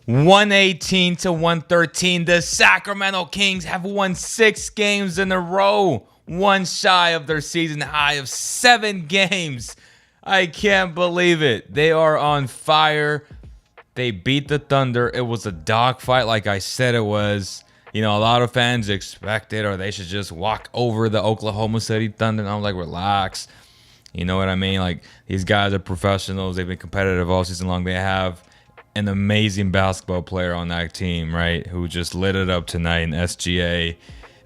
118 to 113. The Sacramento Kings have won 6 games in a row, one shy of their season high of 7 games. I can't believe it. They are on fire. They beat the Thunder. It was a dogfight like I said it was. You know, a lot of fans expected or they should just walk over the Oklahoma City Thunder. And I'm like, relax. You know what I mean? Like, these guys are professionals. They've been competitive all season long. They have an amazing basketball player on that team, right, who just lit it up tonight in SGA.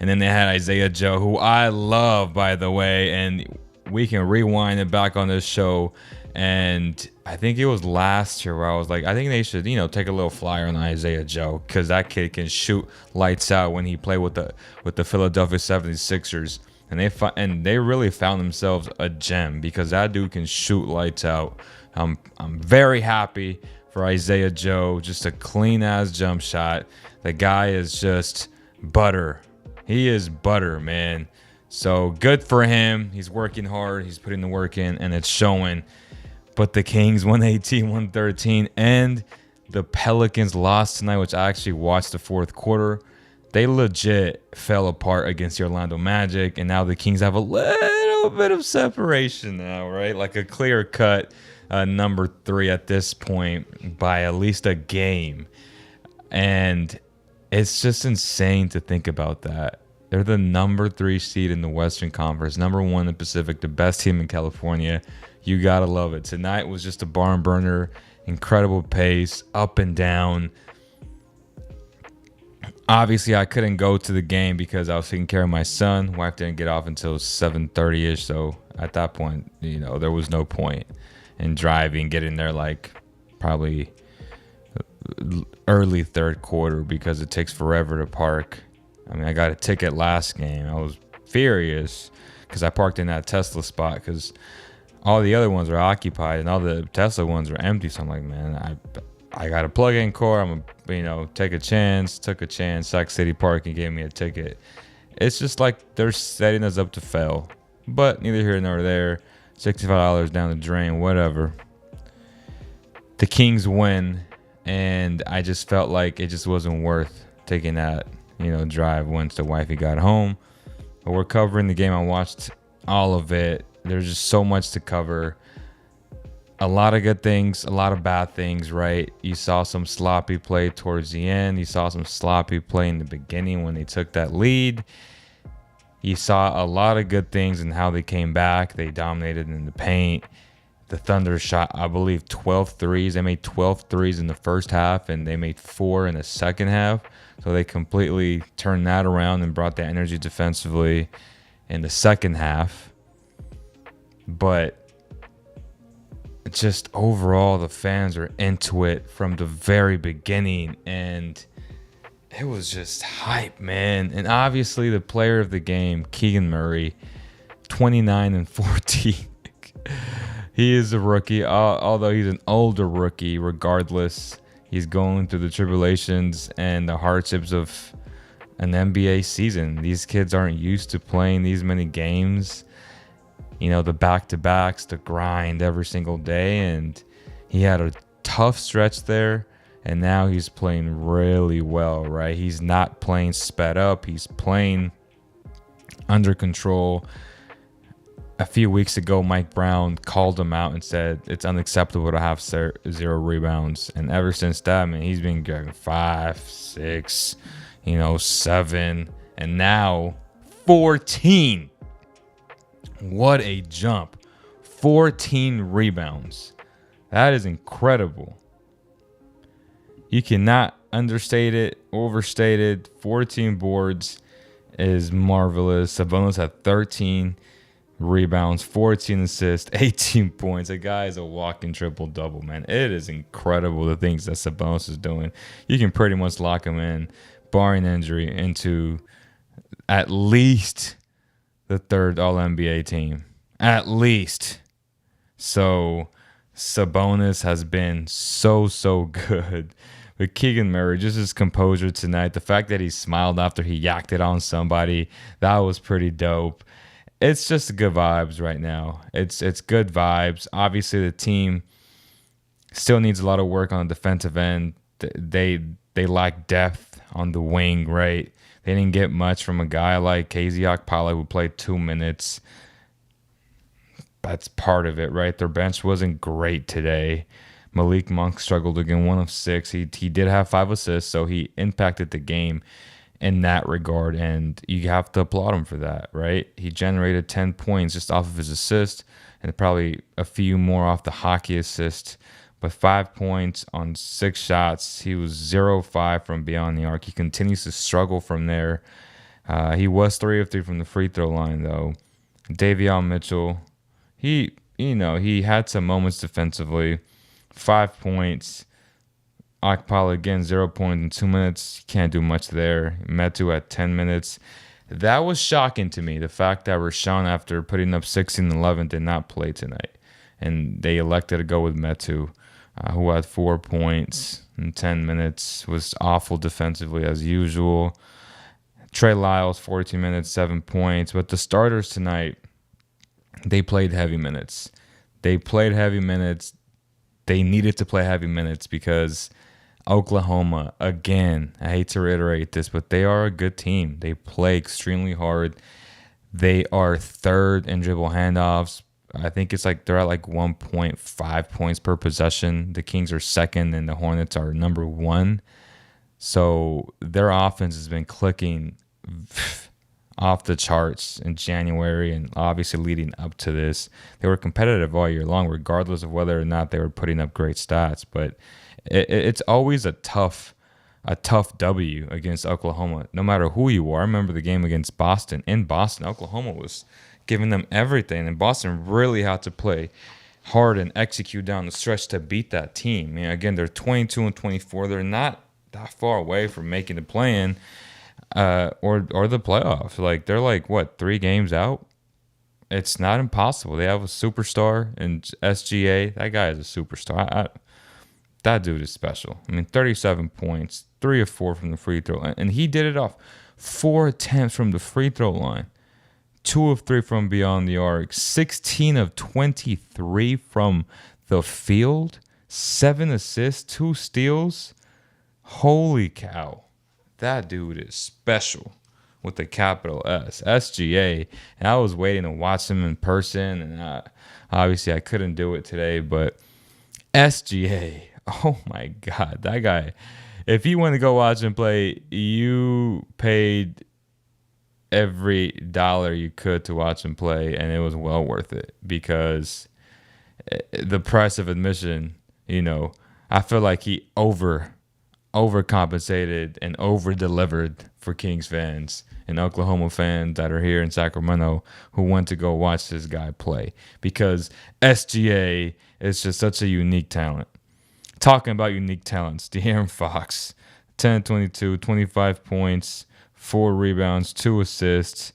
And then they had Isaiah Joe, who I love, by the way. And we can rewind it back on this show. And I think it was last year where I was like, I think they should, take a little flyer on Isaiah Joe, because that kid can shoot lights out when he played with the Philadelphia 76ers. And they really found themselves a gem, because that dude can shoot lights out. I'm very happy for Isaiah Joe. Just a clean ass jump shot. The guy is just butter. He is butter, man. So good for him. He's working hard. He's putting the work in, and it's showing. But the Kings 118-113, and the Pelicans lost tonight, which I actually watched the fourth quarter. They legit fell apart against the Orlando Magic, and now the Kings have a little bit of separation now, right? Like a clear cut number 3 at this point by at least a game. And it's just insane to think about that. They're the number 3 seed in the Western Conference, number 1 in the Pacific, the best team in California. You gotta love it. Tonight was just a barn burner, incredible pace, up and down. Obviously, I couldn't go to the game because I was taking care of my son. Wife didn't get off until 7:30ish, so at that point, there was no point in driving, getting there like probably early third quarter, because it takes forever to park. I mean, I got a ticket last game. I was furious because I parked in that Tesla spot because all the other ones are occupied and all the Tesla ones are empty. So I'm like, man, I got a plug-in car. I'm gonna, take a chance. Took a chance. Sac City Parking gave me a ticket. It's just like they're setting us up to fail. But neither here nor there. $65 down the drain, whatever. The Kings win, and I just felt like it just wasn't worth taking that, drive once the wifey got home. But we're covering the game. I watched all of it. There's just so much to cover. A lot of good things, a lot of bad things, right? You saw some sloppy play towards the end. You saw some sloppy play in the beginning when they took that lead. You saw a lot of good things in how they came back. They dominated in the paint. The Thunder shot, I believe, 12 threes. They made 12 threes in the first half, and they made 4 in the second half. So they completely turned that around and brought that energy defensively in the second half. But just overall, the fans are into it from the very beginning, and it was just hype, man. And obviously, the player of the game, Keegan Murray, 29 and 14. He is a rookie, although he's an older rookie. Regardless, he's going through the tribulations and the hardships of an NBA season. These kids aren't used to playing these many games. The back-to-backs, the grind every single day. And he had a tough stretch there. And now he's playing really well, right? He's not playing sped up. He's playing under control. A few weeks ago, Mike Brown called him out and said it's unacceptable to have 0 rebounds. And ever since that, man, he's been getting 5, 6, 7, and now 14. What a jump. 14 rebounds. That is incredible. You cannot understate it, overstate it. 14 boards is marvelous. Sabonis had 13 rebounds, 14 assists, 18 points. The guy is a walking triple-double, man. It is incredible the things that Sabonis is doing. You can pretty much lock him in, barring injury, into at least the 3rd All-NBA team. At least. So Sabonis has been so good. With Keegan Murray, just his composure tonight, the fact that he smiled after he yacked it on somebody, that was pretty dope. It's just good vibes right now. It's good vibes. Obviously, the team still needs a lot of work on the defensive end. they lack depth on the wing, right? They didn't get much from a guy like KZ Okpala who played 2 minutes. That's part of it, right? Their bench wasn't great today. Malik Monk struggled again, 1 of 6. He did have 5 assists, so he impacted the game in that regard, and you have to applaud him for that, right? He generated 10 points just off of his assist, and probably a few more off the hockey assist. But 5 points on 6 shots. He was 0-5 from beyond the arc. He continues to struggle from there. He was 3 of 3 from the free throw line, though. Davion Mitchell, he had some moments defensively. 5 points. Okpala again, 0 points in 2 minutes. Can't do much there. Metu at 10 minutes. That was shocking to me. The fact that Rashawn, after putting up 16 and 11, did not play tonight. And they elected to go with Metu, who had 4 points in 10 minutes, was awful defensively as usual. Trey Lyles, 14 minutes, 7 points. But the starters tonight, they played heavy minutes. They needed to play heavy minutes because Oklahoma, again, I hate to reiterate this, but they are a good team. They play extremely hard. They are third in dribble handoffs. I think it's like they're at like 1.5 points per possession. The Kings are second and the Hornets are number 1. So their offense has been clicking off the charts in January and obviously leading up to this. They were competitive all year long, regardless of whether or not they were putting up great stats. But it's always a tough W against Oklahoma, no matter who you are. I remember the game against Boston. In Boston, Oklahoma was giving them everything, and Boston really had to play hard and execute down the stretch to beat that team. Again, they're 22 and 24. They're not that far away from making the play-in or the playoffs. Like, they're like, what, 3 games out? It's not impossible. They have a superstar in SGA. That guy is a superstar. That dude is special. 37 points, 3 of 4 from the free throw line, and he did it off 4 attempts from the free throw line. 2 of 3 from beyond the arc, 16 of 23 from the field, 7 assists, 2 steals. Holy cow. That dude is special with the capital S. SGA. And I was waiting to watch him in person, and obviously I couldn't do it today, but SGA, oh my God, that guy. If you want to go watch him play, you paid every dollar you could to watch him play, and it was well worth it because the price of admission, I feel like he overcompensated and over-delivered for Kings fans and Oklahoma fans that are here in Sacramento who want to go watch this guy play because SGA is just such a unique talent. Talking about unique talents, De'Aaron Fox, 10-22, 25 points, 4 rebounds, 2 assists.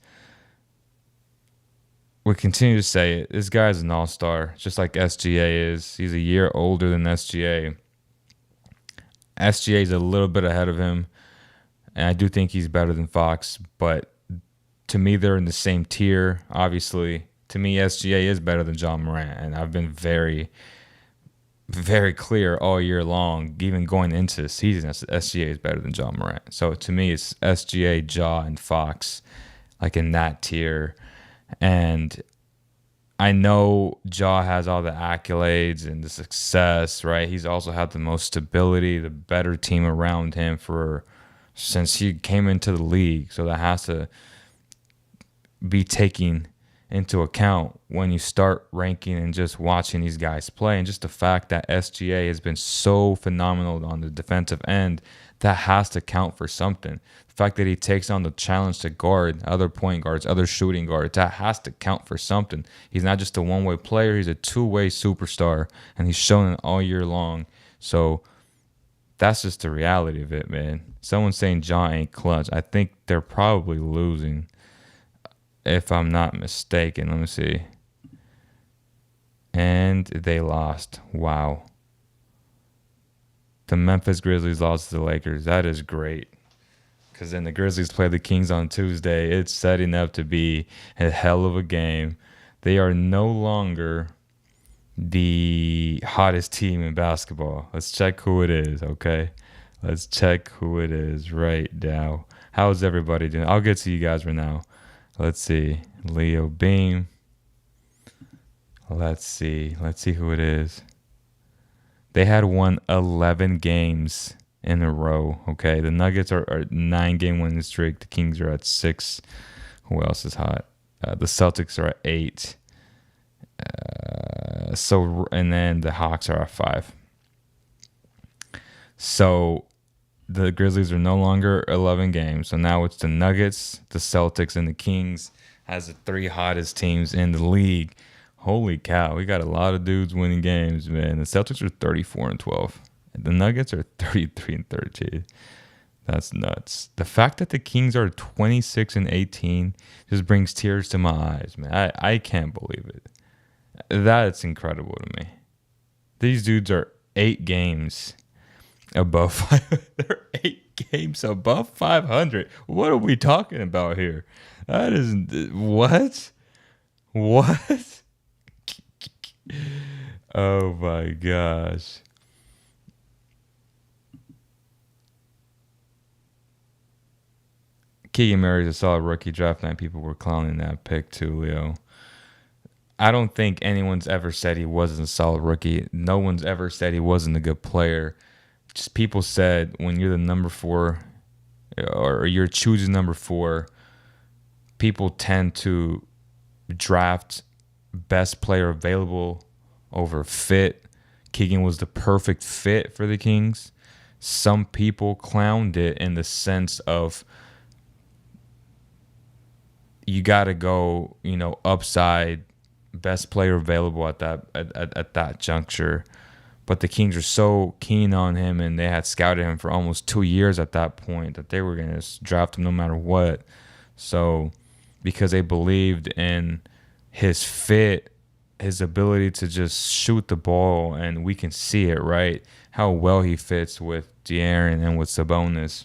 We continue to say it. This guy is an all-star, just like SGA is. He's a year older than SGA. SGA is a little bit ahead of him, and I do think he's better than Fox, but to me, they're in the same tier, obviously. To me, SGA is better than John Morant, and I've been very, very clear all year long, even going into the season, SGA is better than John Morant. So to me, it's SGA, Ja, and Fox, like in that tier. And I know Ja has all the accolades and the success, right? He's also had the most stability, the better team around him since he came into the league. So that has to be taken into account when you start ranking and just watching these guys play. And just the fact that SGA has been so phenomenal on the defensive end, that has to count for something. The fact that he takes on the challenge to guard other point guards, other shooting guards, that has to count for something. He's not just a one-way player, he's a two-way superstar, and he's shown it all year long. So that's just the reality of it, man. Someone saying Ja ain't clutch. I think they're probably losing, if I'm not mistaken. Let me see. And they lost. Wow. The Memphis Grizzlies lost to the Lakers. That is great. Because then the Grizzlies play the Kings on Tuesday. It's setting up to be a hell of a game. They are no longer the hottest team in basketball. Let's check who it is, okay? Let's check who it is right now. How's everybody doing? I'll get to you guys right now. Let's see. Leo Beam. Let's see. Let's see who it is. They had won 11 games in a row. Okay. The Nuggets are 9-game winning streak. The Kings are at 6. Who else is hot? The Celtics are at 8. And then the Hawks are at 5. So the Grizzlies are no longer 11 games. So now it's the Nuggets, the Celtics, and the Kings as the 3 hottest teams in the league. Holy cow, we got a lot of dudes winning games, man. The Celtics are 34-12. The Nuggets are 33-13. That's nuts. The fact that the Kings are 26-18 just brings tears to my eyes, man. I can't believe it. That's incredible to me. These dudes are 8 games above 500. They're 8 games above 500. What are we talking about here? That is what? What? Oh my gosh. Keegan Murray is a solid rookie. Draft night, people were clowning that pick too, Leo. I don't think anyone's ever said he wasn't a solid rookie. No one's ever said he wasn't a good player. Just people said when you're the number 4 or you're choosing number 4, people tend to draft best player available over fit. Keegan was the perfect fit for the Kings. Some people clowned it in the sense of you got to go, upside, best player available at that juncture. But the Kings are so keen on him, and they had scouted him for almost 2 years at that point, that they were going to draft him no matter what. So because they believed in his fit, his ability to just shoot the ball, and we can see it, right? How well he fits with De'Aaron and with Sabonis.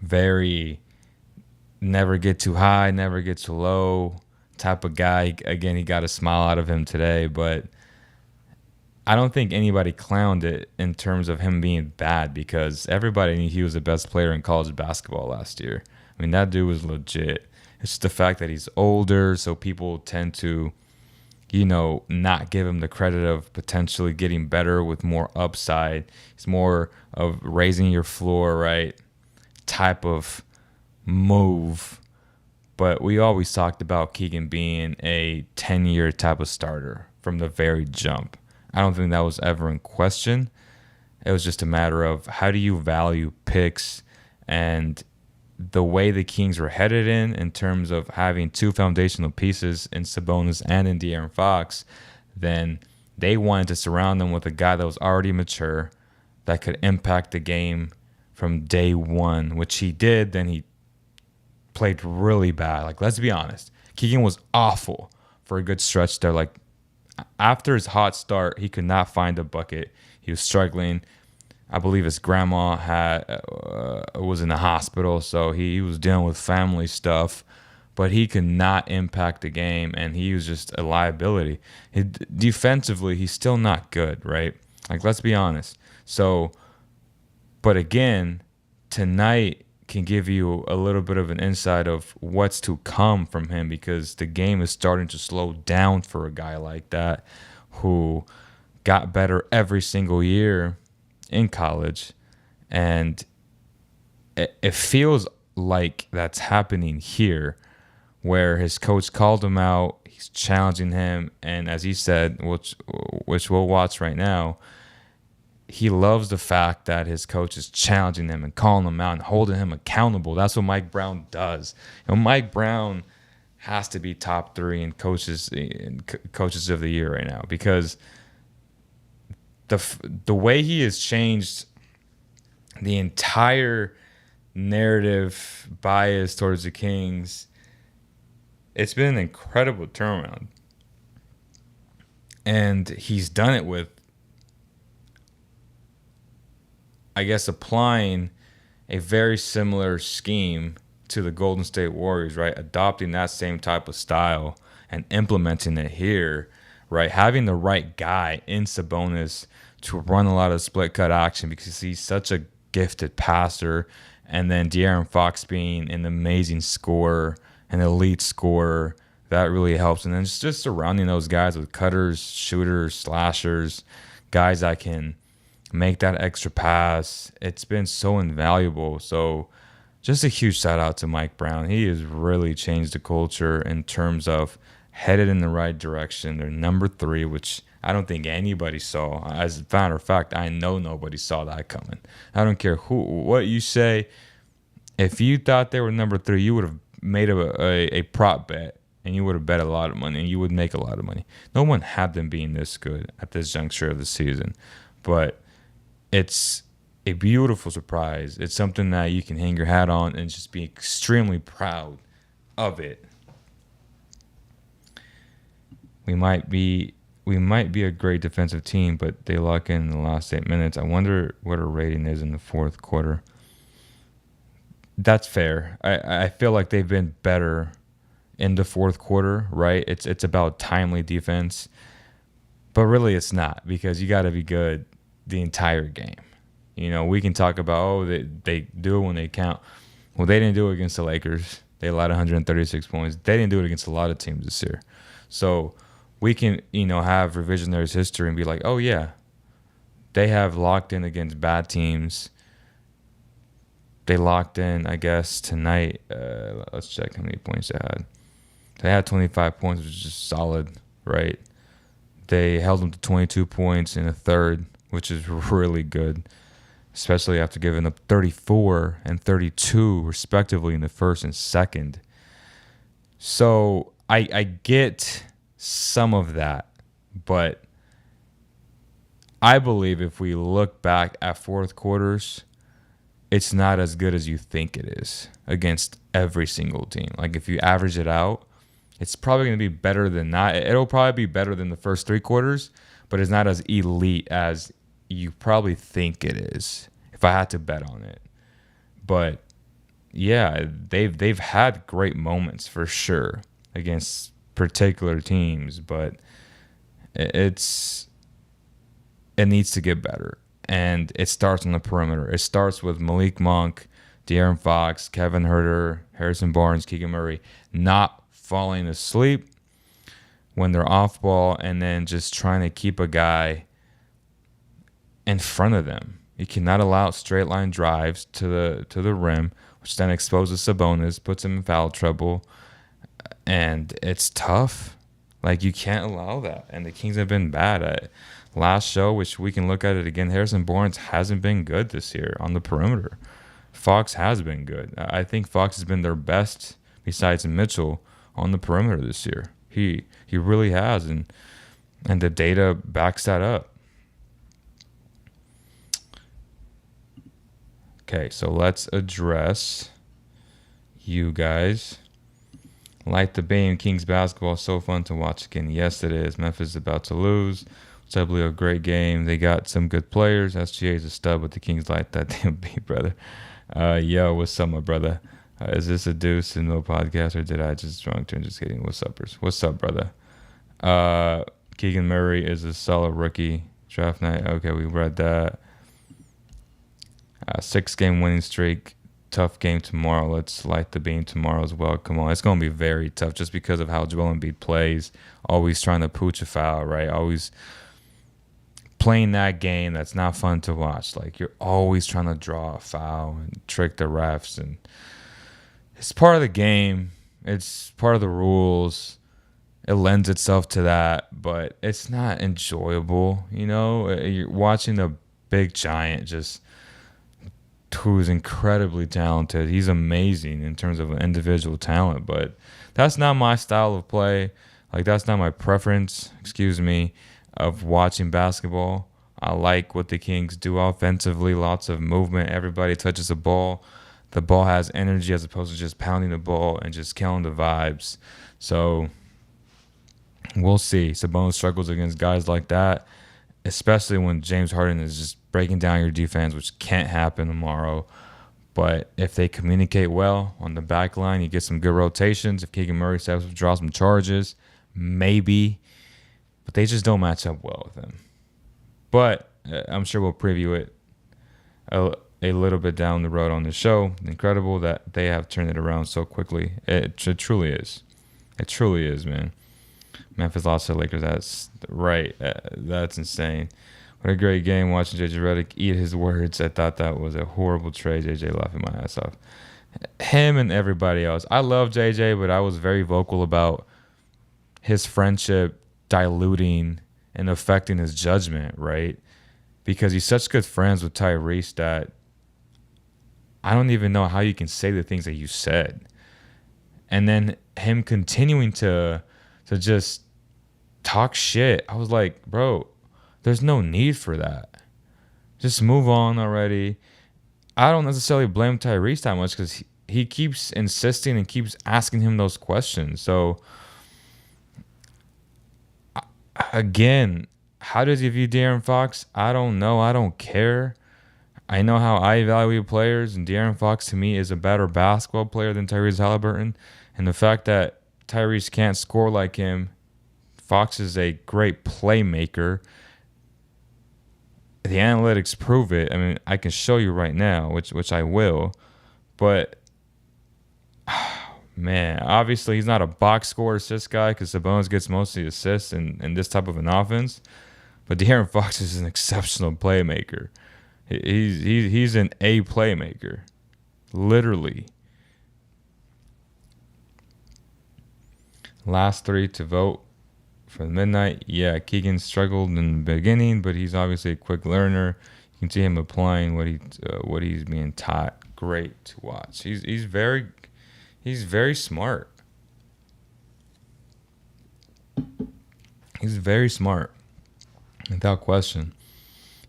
Very never get too high, never get too low type of guy. Again, he got a smile out of him today, but I don't think anybody clowned it in terms of him being bad, because everybody knew he was the best player in college basketball last year. I mean, that dude was legit. It's just the fact that he's older, so people tend to, not give him the credit of potentially getting better with more upside. It's more of raising your floor, right, type of move. But we always talked about Keegan being a 10-year type of starter from the very jump. I don't think that was ever in question. It was just a matter of how do you value picks, and the way the Kings were headed in terms of having 2 foundational pieces in Sabonis and in De'Aaron Fox, then they wanted to surround them with a guy that was already mature, that could impact the game from day one, which he did. Then he played really bad. Like, let's be honest. Keegan was awful for a good stretch there. Like, after his hot start, he could not find a bucket. He was struggling. I believe his grandma was in the hospital, so he was dealing with family stuff. But he could not impact the game, and he was just a liability. Defensively, he's still not good, right? Like, let's be honest. So, but again, tonight can give you a little bit of an insight of what's to come from him, because the game is starting to slow down for a guy like that who got better every single year in college. And it feels like that's happening here, where his coach called him out, he's challenging him, and as he said, which we'll watch right now, he loves the fact that his coach is challenging him and calling him out and holding him accountable. That's what Mike Brown does. Mike Brown has to be top 3 in coaches of the year right now, because the way he has changed the entire narrative bias towards the Kings, it's been an incredible turnaround. And he's done it with, I guess, applying a very similar scheme to the Golden State Warriors, right? Adopting that same type of style and implementing it here, right? Having the right guy in Sabonis to run a lot of split cut action because he's such a gifted passer. And then De'Aaron Fox being an amazing scorer, an elite scorer, that really helps. And then just surrounding those guys with cutters, shooters, slashers, guys that can make that extra pass. It's been so invaluable. So just a huge shout out to Mike Brown. He has really changed the culture in terms of headed in the right direction. They're number 3, which I don't think anybody saw. As a matter of fact, I know nobody saw that coming. I don't care what you say. If you thought they were number 3, you would have made a prop bet, and you would have bet a lot of money, and you would make a lot of money. No one had them being this good at this juncture of the season. But it's a beautiful surprise. It's something that you can hang your hat on and just be extremely proud of it. We might be a great defensive team, but they lock in the last 8 minutes. I wonder what our rating is in the fourth quarter. That's fair. I feel like they've been better in the fourth quarter, right? It's about timely defense. But really it's not, because you got to be good the entire game. You know, we can talk about, they do it when they count. Well, they didn't do it against the Lakers. They allowed 136 points. They didn't do it against a lot of teams this year. So we can, have revisionary history and be like, oh, yeah, they have locked in against bad teams. They locked in, I guess, tonight. Let's check how many points they had. They had 25 points, which is just solid, right? They held them to 22 points in the third, which is really good, especially after giving up 34 and 32, respectively, in the first and second. So I get some of that, but I believe if we look back at fourth quarters, it's not as good as you think it is against every single team. Like, if you average it out, it's probably going to be better than that. It'll probably be better than the first 3 quarters, but it's not as elite as you probably think it is, if I had to bet on it. But yeah, they've had great moments for sure against particular teams, but it needs to get better. And it starts on the perimeter. It starts with Malik Monk, De'Aaron Fox, Kevin Huerter, Harrison Barnes, Keegan Murray not falling asleep when they're off ball, and then just trying to keep a guy in front of them. You cannot allow straight line drives to the rim, which then exposes Sabonis, puts him in foul trouble, and it's tough. Like, you can't allow that. And the Kings have been bad at it. Last show, which we can look at it again, Harrison Barnes hasn't been good this year on the perimeter. Fox has been good. I think Fox has been their best, besides Mitchell, on the perimeter this year. He really has, and the data backs that up. Okay, so let's address you guys. Light the beam. Kings basketball is so fun to watch again. Yes, it is. Memphis is about to lose. It's I believe a great game. They got some good players. SGA is a stud, but the Kings like that damn beat, brother. Yo, what's up, my brother? Is this a deuce and no podcast, or did I just drunk turn? Just kidding. What's uppers? What's up, brother? Keegan Murray is a solid rookie. Draft night. Okay, we read that. 6-game winning streak. Tough game tomorrow. Let's light the beam tomorrow as well. Come on. It's going to be very tough just because of how Joel Embiid plays. Always trying to pooch a foul, right? Always playing that game that's not fun to watch. Like, you're always trying to draw a foul and trick the refs. And it's part of the game. It's part of the rules. It lends itself to that, but it's not enjoyable. You're watching a big giant who's incredibly talented. He's amazing in terms of individual talent, but that's not my style of play. Like, that's not my preference, of watching basketball. I like what the Kings do offensively, lots of movement. Everybody touches the ball. The ball has energy as opposed to just pounding the ball and just killing the vibes. So we'll see. Sabonis struggles against guys like that, especially when James Harden is just breaking down your defense, which can't happen tomorrow. But if they communicate well on the back line, you get some good rotations. If Keegan Murray steps up, draws some charges, maybe. But they just don't match up well with him. But I'm sure we'll preview it a little bit down the road on the show. Incredible that they have turned it around so quickly. It truly is. It truly is, man. Memphis lost to the Lakers. That's right. That's insane. What a great game watching JJ Redick eat his words. I thought that was a horrible trade. JJ laughing my ass off. Him and everybody else. I love JJ, but I was very vocal about his friendship diluting and affecting his judgment, right? Because he's such good friends with Tyrese that I don't even know how you can say the things that you said. And then him continuing to just talk shit. I was like, bro, there's no need for that. Just move on already. I don't necessarily blame Tyrese that much because he keeps insisting and keeps asking him those questions. So, again, how does he view De'Aaron Fox? I don't know. I don't care. I know how I evaluate players, and De'Aaron Fox to me is a better basketball player than Tyrese Halliburton. And the fact that Tyrese can't score like him, Fox is a great playmaker. The analytics prove it. I mean, I can show you right now, which I will. But, man, obviously he's not a box score assist guy because Sabonis gets most of the assists in this type of an offense. But De'Aaron Fox is an exceptional playmaker. He's an A playmaker, literally. Last three to vote for the midnight. Yeah, Keegan struggled in the beginning, but he's obviously a quick learner. You can see him applying what he's being taught. Great to watch. He's very smart. He's very smart, without question.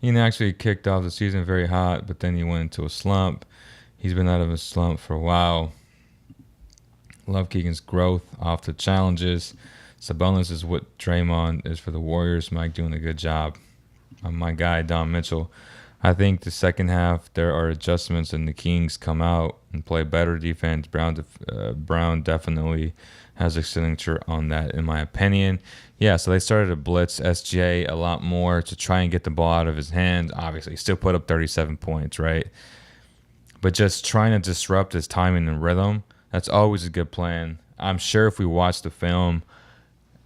He actually kicked off the season very hot, but then he went into a slump. He's been out of a slump for a while. Love Keegan's growth off the challenges. Sabonis is what Draymond is for the Warriors. Mike doing a good job. My guy, Don Mitchell. I think the second half, there are adjustments and the Kings come out and play better defense. Brown definitely has a signature on that, in my opinion. Yeah, so they started to blitz SGA a lot more to try and get the ball out of his hands. Obviously, he still put up 37 points, right? But just trying to disrupt his timing and rhythm, that's always a good plan. I'm sure if we watch the film,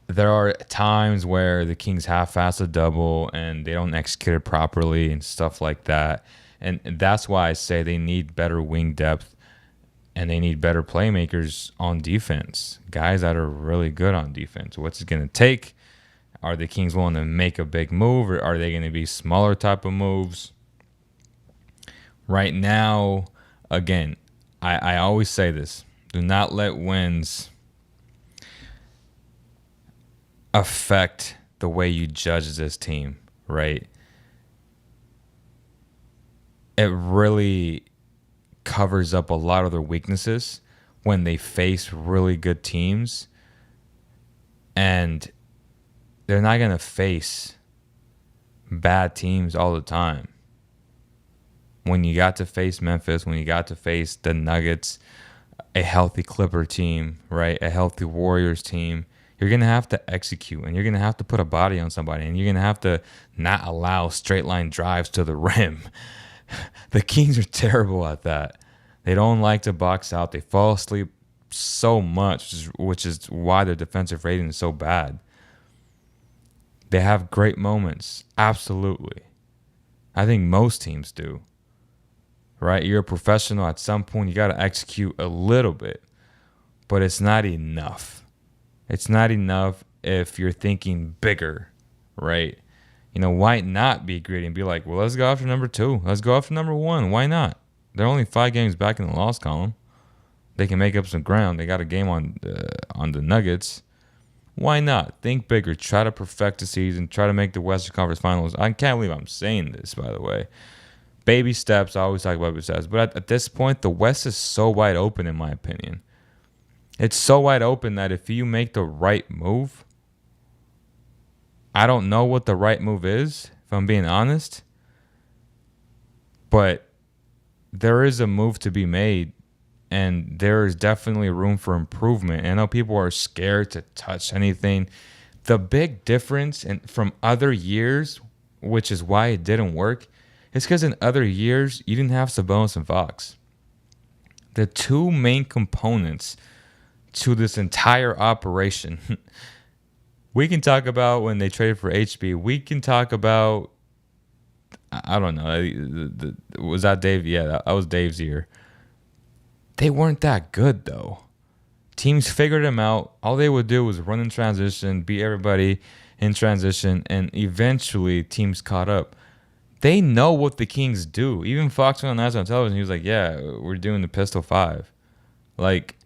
there are times where the Kings half-ass a double and they don't execute it properly and stuff like that. And that's why I say they need better wing depth and they need better playmakers on defense, guys that are really good on defense. What's it going to take? Are the Kings willing to make a big move, or are they going to be smaller type of moves? Right now, again, I always say this. Do not let wins affect the way you judge this team, right? It really covers up a lot of their weaknesses when they face really good teams, and they're not going to face bad teams all the time. When you got to face Memphis, when you got to face the Nuggets, a healthy Clipper team, right? A healthy Warriors team, you're going to have to execute, and you're going to have to put a body on somebody, and you're going to have to not allow straight line drives to the rim. The Kings are terrible at that. They don't like to box out. They fall asleep so much, which is why their defensive rating is so bad. They have great moments. Absolutely. I think most teams do. Right? You're a professional. At some point, you got to execute a little bit. But it's not enough. It's not enough if you're thinking bigger, right? You know, why not be greedy and be like, well, let's go after number 2. Let's go after number 1. Why not? They're only 5 games back in the loss column. They can make up some ground. They got a game on the Nuggets. Why not? Think bigger. Try to perfect the season. Try to make the Western Conference Finals. I can't believe I'm saying this, by the way. Baby steps. I always talk about baby steps. But at this point, the West is so wide open, in my opinion. It's so wide open that if you make the right move, I don't know what the right move is, if I'm being honest. But there is a move to be made, and there is definitely room for improvement. And I know people are scared to touch anything. The big difference from other years which is why it didn't work, is because in other years, you didn't have Sabonis and Fox. The two main components to this entire operation. We can talk about when they traded for HB. We can talk about, I don't know. Was that Dave? Yeah, that was Dave's year. They weren't that good, though. Teams figured them out. All they would do was run in transition, beat everybody in transition, and eventually teams caught up. They know what the Kings do. Even Fox went on national television. He was like, yeah, we're doing the Pistol 5. Like,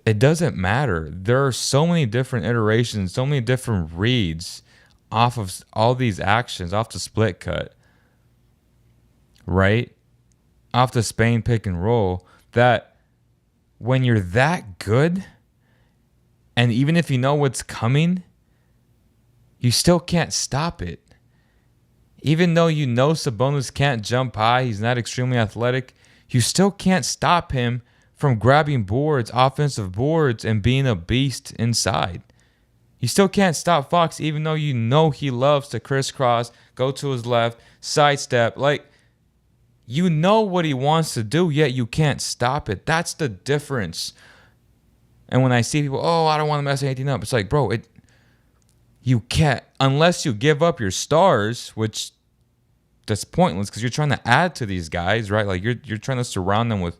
it doesn't matter. There are so many different iterations, so many different reads off of all these actions, off the split cut, right? Off the Spain pick and roll, that when you're that good, and even if you know what's coming, you still can't stop it. Even though you know Sabonis can't jump high, he's not extremely athletic, you still can't stop him from grabbing boards, offensive boards, and being a beast inside. You still can't stop Fox, even though you know he loves to crisscross, go to his left, sidestep. Like, you know what he wants to do, yet you can't stop it. That's the difference. And when I see people, oh, I don't want to mess anything up, it's like, bro, you can't, unless you give up your stars, which that's pointless because you're trying to add to these guys, right? Like you're trying to surround them with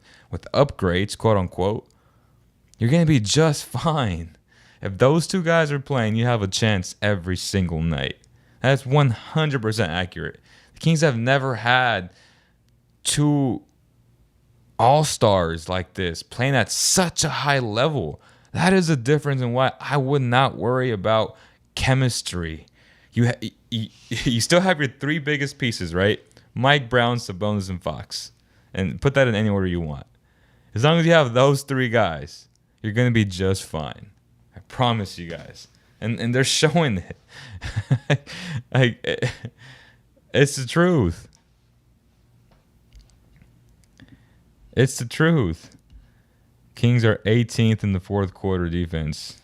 upgrades, quote unquote. You're going to be just fine. If those two guys are playing, you have a chance every single night. That's 100% accurate. The Kings have never had two all-stars like this playing at such a high level. That is a difference in why I would not worry about chemistry. You still have your three biggest pieces, right? Mike Brown, Sabonis, and Fox. And put that in any order you want. As long as you have those three guys, you're going to be just fine. I promise you guys. And they're showing it. It's the truth. It's the truth. Kings are 18th in the fourth quarter defense.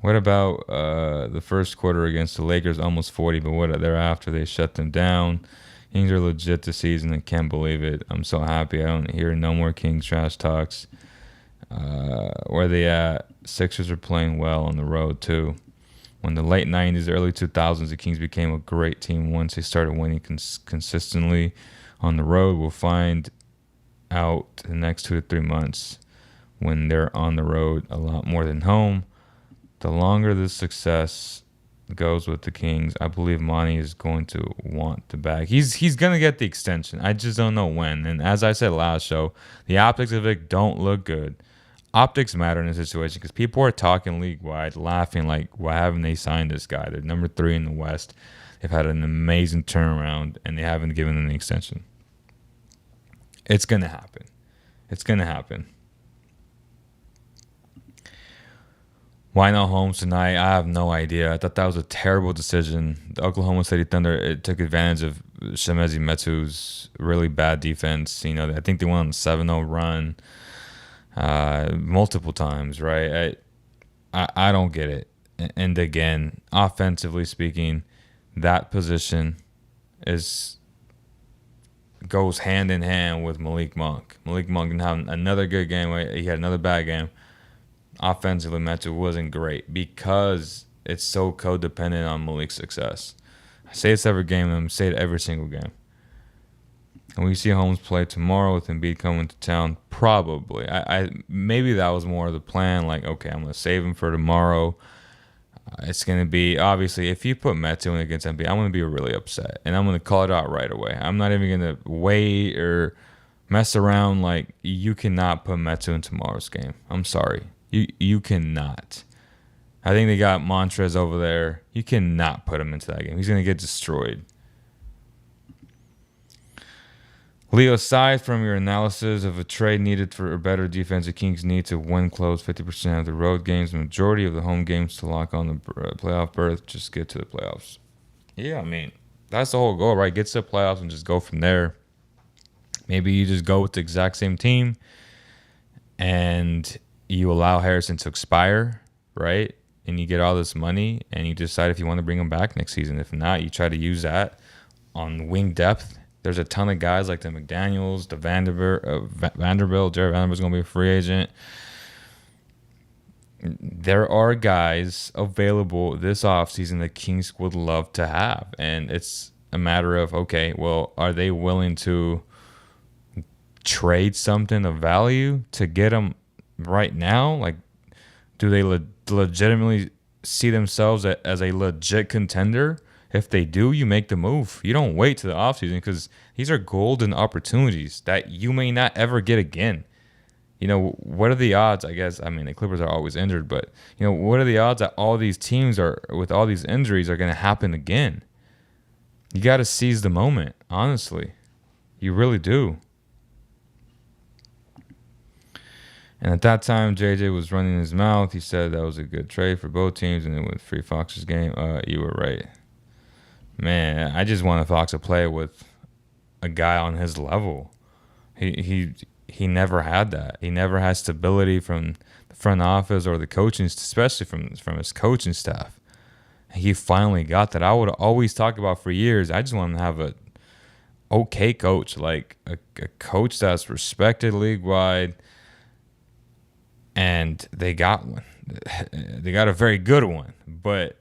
What about the first quarter against the Lakers? Almost 40, but what thereafter they shut them down. Kings are legit this season. I can't believe it. I'm so happy. I don't hear no more Kings trash talks. Where they at? Sixers are playing well on the road too. When the late 90s, early 2000s, the Kings became a great team once they started winning consistently on the road. We'll find out the next 2 to 3 months when they're on the road a lot more than home. The longer the success goes with the Kings, I believe Monty is going to want the bag. He's going to get the extension. I just don't know when. And as I said last show, the optics of it don't look good. Optics matter in this situation because people are talking league-wide, laughing like, why haven't they signed this guy? They're number 3 in the West. They've had an amazing turnaround, and they haven't given them the extension. It's going to happen. It's going to happen. Why no Holmes tonight? I have no idea. I thought that was a terrible decision. The Oklahoma City Thunder took advantage of Shemezi Metu's really bad defense. You know, I think they went on a 7-0 run multiple times, right? I don't get it. And again, offensively speaking, that position goes hand in hand with Malik Monk. Malik Monk didn't have another good game. He had another bad game. Offensively, Metu wasn't great because it's so codependent on Malik's success. I say this every game, and I'm say it every single game. And we see Holmes play tomorrow with Embiid coming to town, probably. I maybe that was more of the plan. Like, okay, I'm gonna save him for tomorrow. It's gonna be obviously if you put Metu in against Embiid, I'm gonna be really upset, and I'm gonna call it out right away. I'm not even gonna wait or mess around. Like, you cannot put Metu in tomorrow's game. I'm sorry. You cannot. I think they got Montrez over there. You cannot put him into that game. He's going to get destroyed. Leo, aside from your analysis of a trade needed for a better defense, the Kings need to win close 50% of the road games, the majority of the home games to lock on the playoff berth, just get to the playoffs. Yeah, I mean, that's the whole goal, right? Get to the playoffs and just go from there. Maybe you just go with the exact same team and you allow Harrison to expire, right? and you get all this money and you decide if you want to bring him back next season. If not, you try to use that on wing depth. There's a ton of guys like the McDaniels, the Vanderbilt. Jared Vanderbilt's going to be a free agent. There are guys available this offseason the Kings would love to have. And it's a matter of, okay, well, are they willing to trade something of value to get them right now? Like, do they legitimately see themselves as a legit contender? If they do, you make the move. You don't wait to the offseason because these are golden opportunities that you may not ever get again. You know, what are the odds, I guess? I mean, the Clippers are always injured, but, you know, what are the odds that all these teams are, with all these injuries, are going to happen again? You got to seize the moment, honestly. You really do. And at that time, JJ was running his mouth. He said that was a good trade for both teams, and it was Free Fox's game. You were right. Man, I just wanted Fox to play with a guy on his level. He never had that. He never had stability from the front office or the coaching, especially from his coaching staff. He finally got that. I would always talk about for years. I just want him to have a okay coach, like a coach that's respected league-wide, and they got one. They got a very good one, but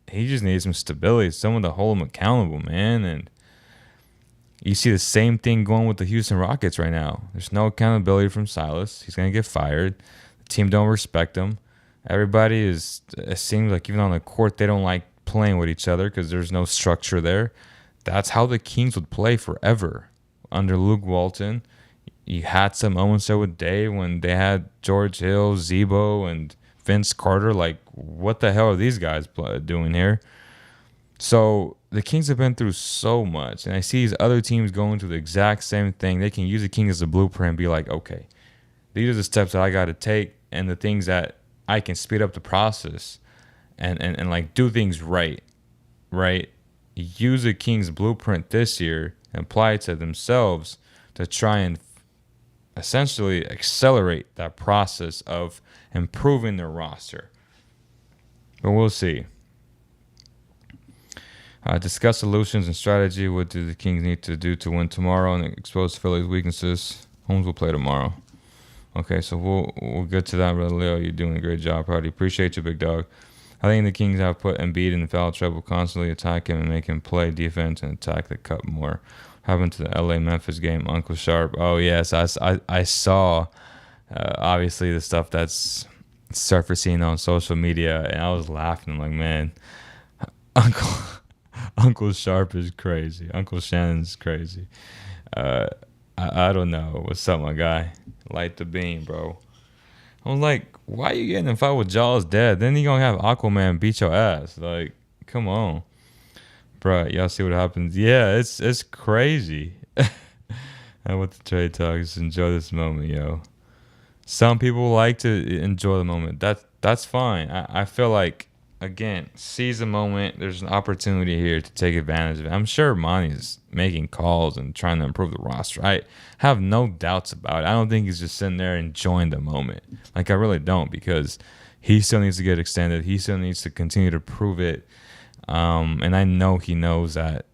he just needs some stability, someone to hold him accountable, man. And you see the same thing going with the Houston Rockets right now. There's no accountability from Silas. He's going to get fired. The team don't respect him. Everybody it seems like even on the court, they don't like playing with each other because there's no structure there. That's how the Kings would play forever. Under Luke Walton, you had some moments there with Dave when they had George Hill, Zebo, and Vince Carter. Like, what the hell are these guys doing here? So the Kings have been through so much, and I see these other teams going through the exact same thing. They can use the Kings as a blueprint and be like, okay, these are the steps that I got to take and the things that I can speed up the process and like do things right? Use the Kings blueprint this year and apply it to themselves to try and essentially accelerate that process of improving their roster. But we'll see. Discuss solutions and strategy. What do the Kings need to do to win tomorrow and expose Philly's weaknesses? Holmes will play tomorrow. Okay, so we'll get to that, Brother Leo. You're doing a great job. Probably appreciate you, big dog. I think the Kings have put Embiid in foul trouble, constantly attack him and make him play defense and attack the cup more. Happened to the LA-Memphis game, Uncle Sharp. Oh, yes, I saw, obviously, the stuff that's surfacing on social media, and I was laughing. I'm like, man, Uncle Sharp is crazy. Uncle Shannon's crazy. I don't know. What's up, my guy? Light the beam, bro. I was like, why you getting in a fight with Jaws dead? Then you gonna have Aquaman beat your ass. Like, come on. Bruh, y'all see what happens? Yeah, it's crazy. And with the trade talks, enjoy this moment, yo. Some people like to enjoy the moment. That's fine. I feel like, again, seize the moment. There's an opportunity here to take advantage of it. I'm sure Monty's making calls and trying to improve the roster. I have no doubts about it. I don't think he's just sitting there enjoying the moment. Like, I really don't, because he still needs to get extended. He still needs to continue to prove it. And I know he knows that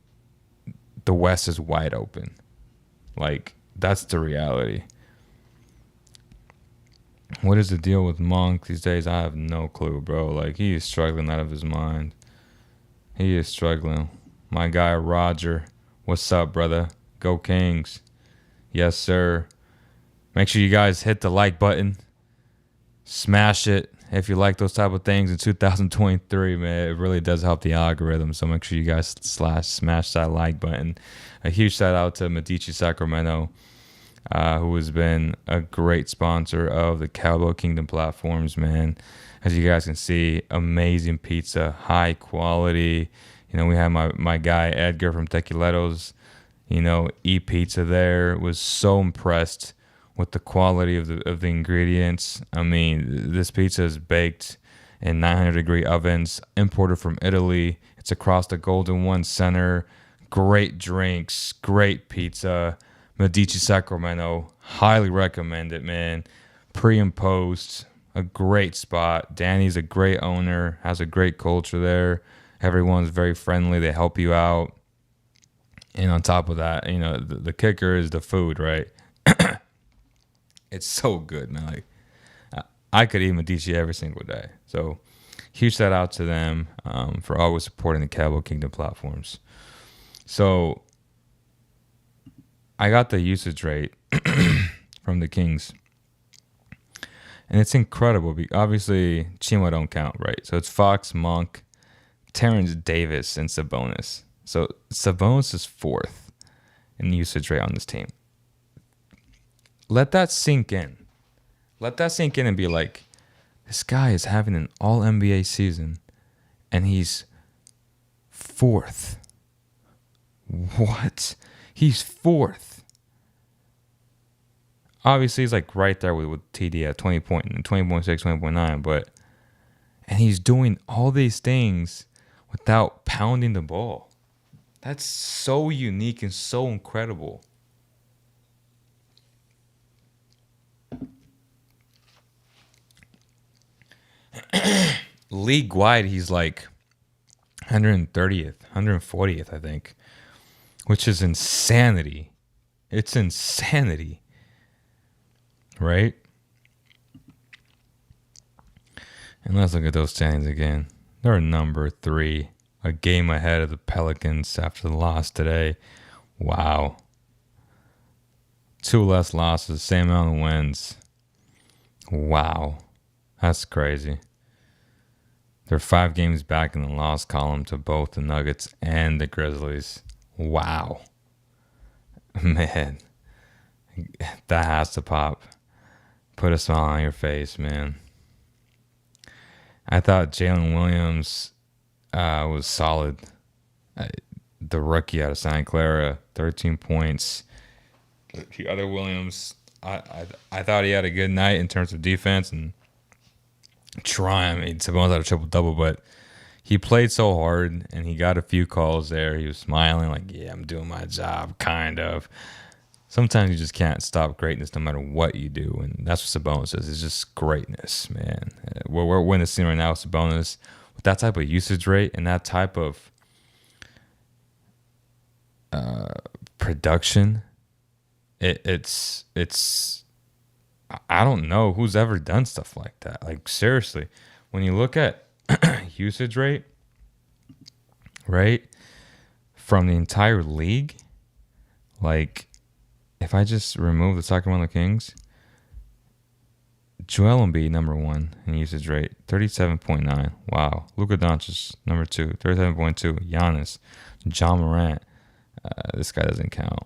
the West is wide open. Like, that's the reality. What is the deal with Monk these days? I have no clue, bro. Like, he is struggling out of his mind. He is struggling. My guy, Roger. What's up, brother? Go Kings. Yes, sir. Make sure you guys hit the like button. Smash it if you like those type of things in 2023, man. It really does help the algorithm. So make sure you guys smash that like button. A huge shout out to Medici Sacramento, who has been a great sponsor of the Cowboy Kingdom platforms, man. As you guys can see, amazing pizza, high quality. You know, we have my guy Edgar from Tequiletos, eat pizza there. Was so impressed with the quality of the ingredients. I mean, this pizza is baked in 900-degree ovens, imported from Italy. It's across the Golden One Center. Great drinks, great pizza. Medici Sacramento, highly recommend it, man. Pre and post, a great spot. Danny's a great owner, has a great culture there. Everyone's very friendly. They help you out. And on top of that, the kicker is the food, right? It's so good, man. Like, I could eat Medici every single day. So huge shout out to them for always supporting the Cabo Kingdom platforms. So I got the usage rate from the Kings. And it's incredible. Obviously, Chima don't count, right? So it's Fox, Monk, Terrence Davis, and Sabonis. So Sabonis is 4th in usage rate on this team. Let that sink in. Let that sink in and be like, this guy is having an all-NBA season, and he's 4th. What? He's 4th. Obviously, he's like right there with TD at 20.6, 20.9, and he's doing all these things without pounding the ball. That's so unique and so incredible. League-wide, he's like 130th, 140th, I think, which is insanity. It's insanity, right? And let's look at those standings again. They're number 3, a game ahead of the Pelicans after the loss today. Wow. 2 less losses, same amount of wins. Wow. That's crazy. They're 5 games back in the loss column to both the Nuggets and the Grizzlies. Wow. Man. That has to pop. Put a smile on your face, man. I thought Jalen Williams was solid. The rookie out of Santa Clara, 13 points. The other Williams, I thought he had a good night in terms of defense and trying. I mean, Sabonis had a triple-double, but he played so hard, and he got a few calls there. He was smiling like, yeah, I'm doing my job, kind of. Sometimes you just can't stop greatness no matter what you do, and that's what Sabonis is. It's just greatness, man. We're witnessing right now with Sabonis with that type of usage rate and that type of production. It's I don't know who's ever done stuff like that. Like, seriously, when you look at usage rate, right, from the entire league, like, if I just remove the Sacramento Kings, Joel Embiid, number 1 in usage rate, 37.9. Wow. Luka Doncic, number 2, 37.2. Giannis, John Morant. This guy doesn't count.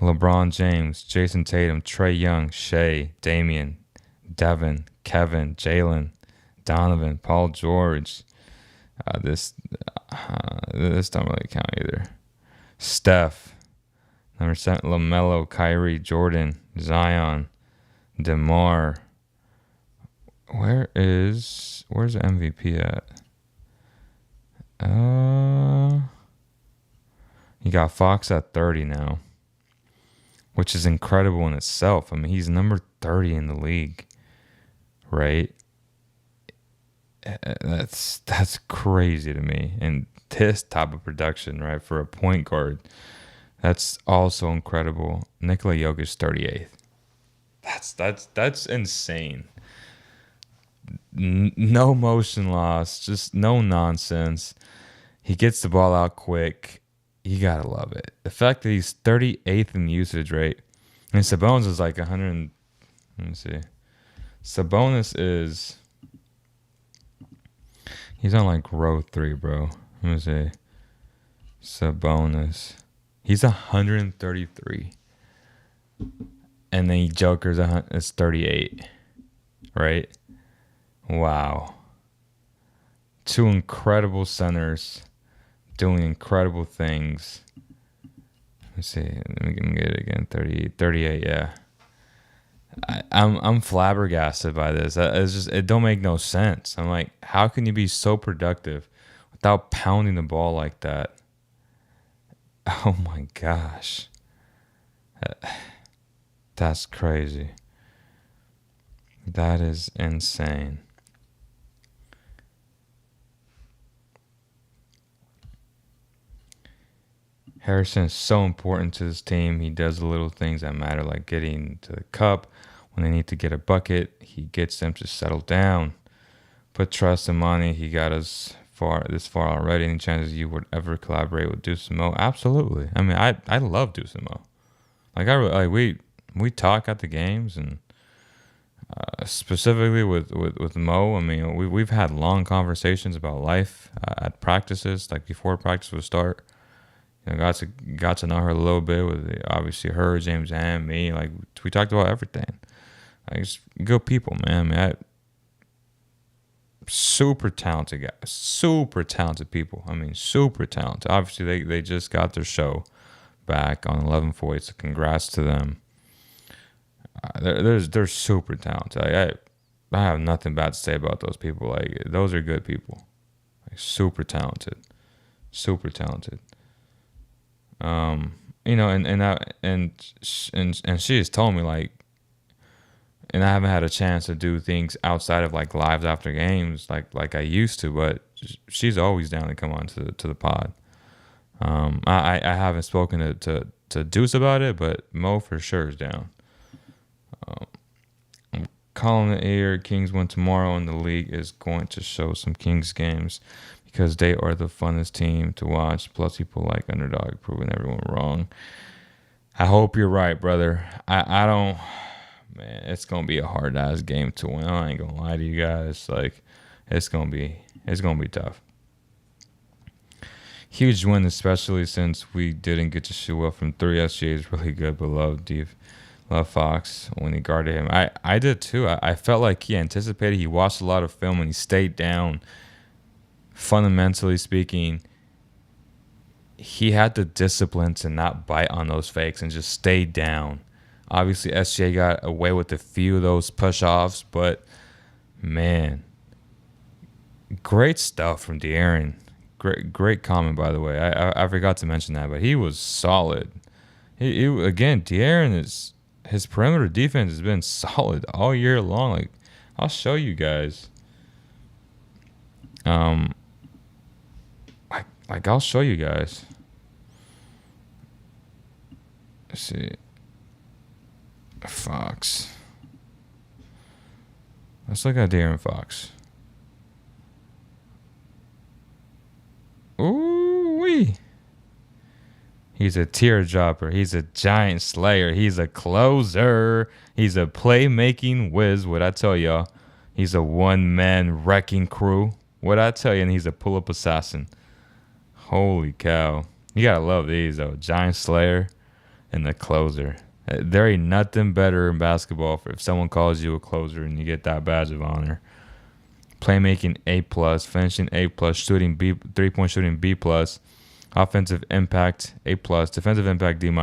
LeBron James, Jason Tatum, Trae Young, Shea, Damian, Devin, Kevin, Jalen, Donovan, Paul George. This don't really count either. Steph, number 7, LaMelo, Kyrie, Jordan, Zion, DeMar. Where's the MVP at? You got Fox at 30 now, which is incredible in itself. I mean, he's number 30 in the league, right? That's crazy to me. And this type of production, right, for a point guard, that's also incredible. Nikola Jokic, 38th. That's insane. No motion loss, just no nonsense. He gets the ball out quick. You gotta love it. The fact that he's 38th in usage rate, and Sabonis is like 100. Let me see. Sabonis is. He's on like row 3, bro. Let me see. Sabonis. He's 133. And then Joker's is 38. Right? Wow. 2 incredible centers doing incredible things. Let's see. Let me get it again. 38, yeah. I'm flabbergasted by this. It's just, it don't make no sense. I'm like, how can you be so productive without pounding the ball like that? Oh my gosh. That's crazy. That is insane. Harrison is so important to this team. He does the little things that matter, like getting to the cup. When they need to get a bucket, he gets them to settle down. Put trust in Monty. He got us this far already. Any chances you would ever collaborate with Deuce and Mo? Absolutely. I mean, I love Deuce and Mo. Like we talk at the games, and specifically with Mo. I mean, we've had long conversations about life at practices, like before practice would start. You know, got to know her a little bit with obviously her, James, and me. Like we talked about everything. Like just good people, man. Super talented guys, super talented people. I mean, super talented. Obviously, they just got their show back on 11/40, so congrats to them. They're super talented. I have nothing bad to say about those people. Like those are good people, like super talented, super talented. You know, and she has told me like, and I haven't had a chance to do things outside of like lives after games like I used to, but she's always down to come on to the pod. I haven't spoken to Deuce about it, but Mo for sure is down. I'm calling it here. Kings win tomorrow, and the league is going to show some Kings games because they are the funnest team to watch. Plus, people like underdog, proving everyone wrong. I hope you're right, brother. I don't. Man, it's gonna be a hard ass game to win. I ain't gonna lie to you guys. Like, it's gonna be tough. Huge win, especially since we didn't get to shoot well from three. SGA is really good, but love Fox when he guarded him. I did too. I felt like he anticipated. He watched a lot of film and he stayed down. Fundamentally speaking, he had the discipline to not bite on those fakes and just stay down. Obviously, SGA got away with a few of those push-offs, but, man, great stuff from De'Aaron. Great comment, by the way. I forgot to mention that, but he was solid. Again, De'Aaron, his perimeter defense has been solid all year long. Like, I'll show you guys. I'll show you guys. Let's see. Fox. Let's look at De'Aaron Fox. Ooh-wee. He's a teardropper. He's a giant slayer. He's a closer. He's a playmaking whiz. What I tell y'all. He's a one-man wrecking crew. What I tell you. And he's a pull-up assassin. Holy cow. You gotta love these, though. Giant slayer and the closer. There ain't nothing better in basketball if someone calls you a closer and you get that badge of honor. Playmaking A+, finishing A+, shooting B, 3-point shooting B+, offensive impact A+, defensive impact D-.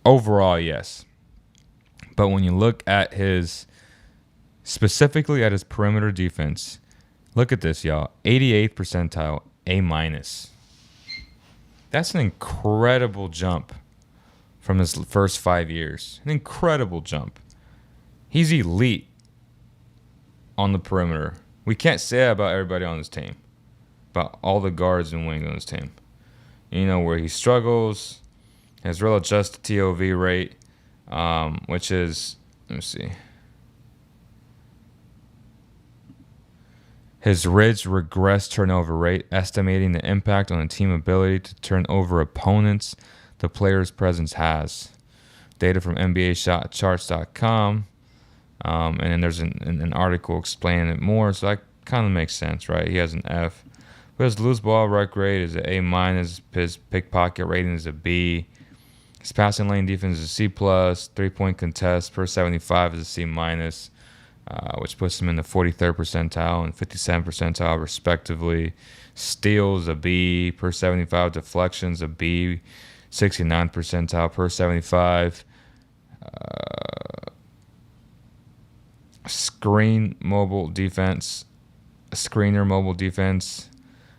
Overall, yes. But when you look at specifically at his perimeter defense, look at this, y'all. 88th percentile, A-. That's an incredible jump from his first 5 years. An incredible jump. He's elite on the perimeter. We can't say that about everybody on this team. About all the guards and wings on this team. You know, where he struggles, his real adjusted TOV rate, which is, let me see. His ridge regress turnover rate, estimating the impact on the team ability to turn over opponents the player's presence has. Data from NBAshotcharts.com. And then there's an article explaining it more, so that kind of makes sense, right? He has an F. But his loose ball rec rate is an A-. His pickpocket rating is a B. His passing lane defense is a C+. 3-point contest per 75 is a C-, which puts him in the 43rd percentile and 57th percentile, respectively. Steals a B per 75. Deflections a B. 69th percentile per 75. Screener mobile defense.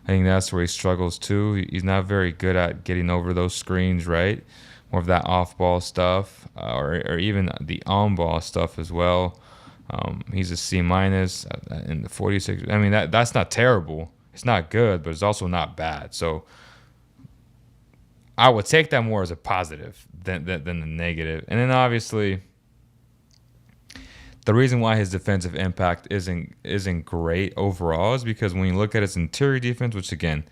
I think that's where he struggles too. He's not very good at getting over those screens, right? More of that off-ball stuff, or even the on-ball stuff as well. He's a C minus in the 46. I mean, that's not terrible. It's not good, but it's also not bad. So I would take that more as a positive than the negative. And then obviously, the reason why his defensive impact isn't great overall is because when you look at his interior defense, which again,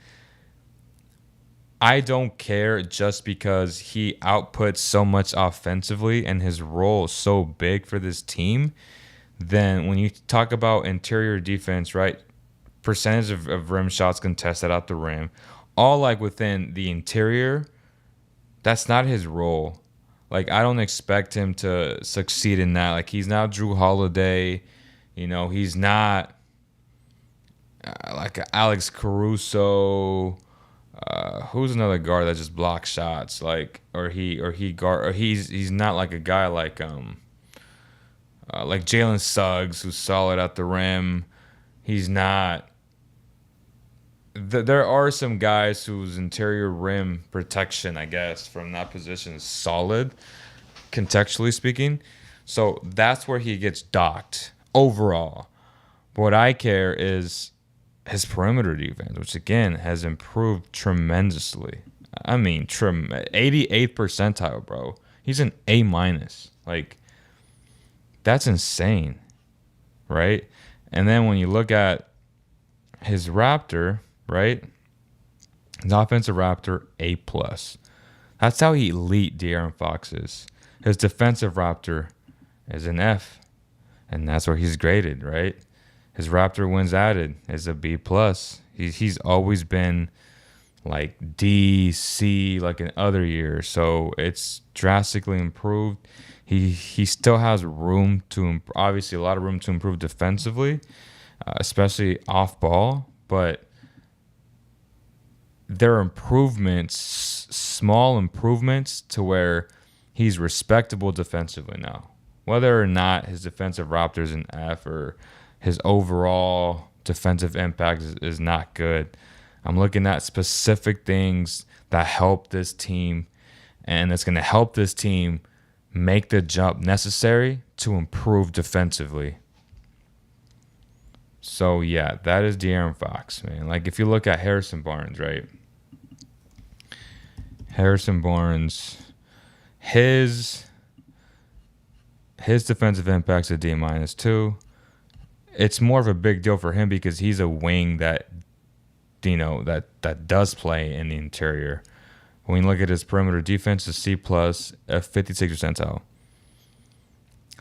I don't care just because he outputs so much offensively and his role is so big for this team. Then when you talk about interior defense, right, percentage of rim shots contested out the rim, all like within the interior, that's not his role. Like, I don't expect him to succeed in that. Like, he's not Drew Holiday. He's not like Alex Caruso. Who's another guard that just blocks shots? He's not like a guy like Jalen Suggs, who's solid at the rim. He's not. There are some guys whose interior rim protection, I guess, from that position is solid, contextually speaking. So that's where he gets docked overall. What I care is his perimeter defense, which again has improved tremendously. I mean, 88th percentile, bro. He's an A minus. Like, that's insane, right? And then when you look at his Raptor, right? His offensive Raptor, A plus. That's how elite De'Aaron Fox is. His defensive Raptor is an F, and that's where he's graded, right? His Raptor wins added is a B plus. He's always been like D, C, like in other years. So it's drastically improved. He still has room to obviously a lot of room to improve defensively, especially off ball. But there are improvements, small improvements to where he's respectable defensively now. Whether or not his defensive Raptor is an F or his overall defensive impact is not good. I'm looking at specific things that help this team, and it's going to help this team make the jump necessary to improve defensively. So, yeah, that is De'Aaron Fox, man. Like, if you look at Harrison Barnes, right? Harrison Barnes, his defensive impact's a D minus too. It's more of a big deal for him because he's a wing that does play in the interior. When you look at his perimeter defense, is C plus, a 56th percentile.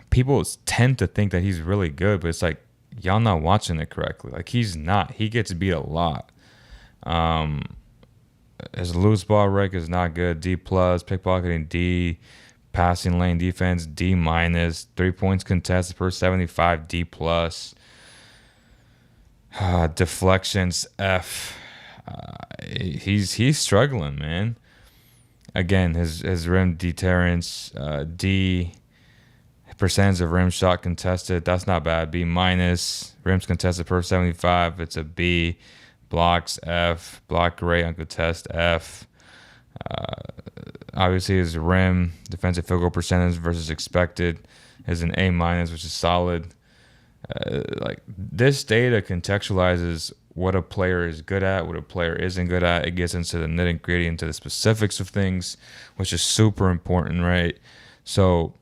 People tend to think that he's really good, but it's like y'all not watching it correctly. Like, he's not. He gets beat a lot. His loose ball rec is not good. D plus, pickpocketing D, passing lane defense D minus, 3 points contested per 75 D plus. Deflections F. He's struggling, man. Again, his rim deterrence D. Percentage of rim shot contested, that's not bad. B minus. Rims contested per 75, it's a B. Blocks F. Block rate uncontested F. Obviously, his rim defensive field goal percentage versus expected is an A minus, which is solid. Like, this data contextualizes what a player is good at, what a player isn't good at. It gets into the nitty gritty, into the specifics of things, which is super important, right? So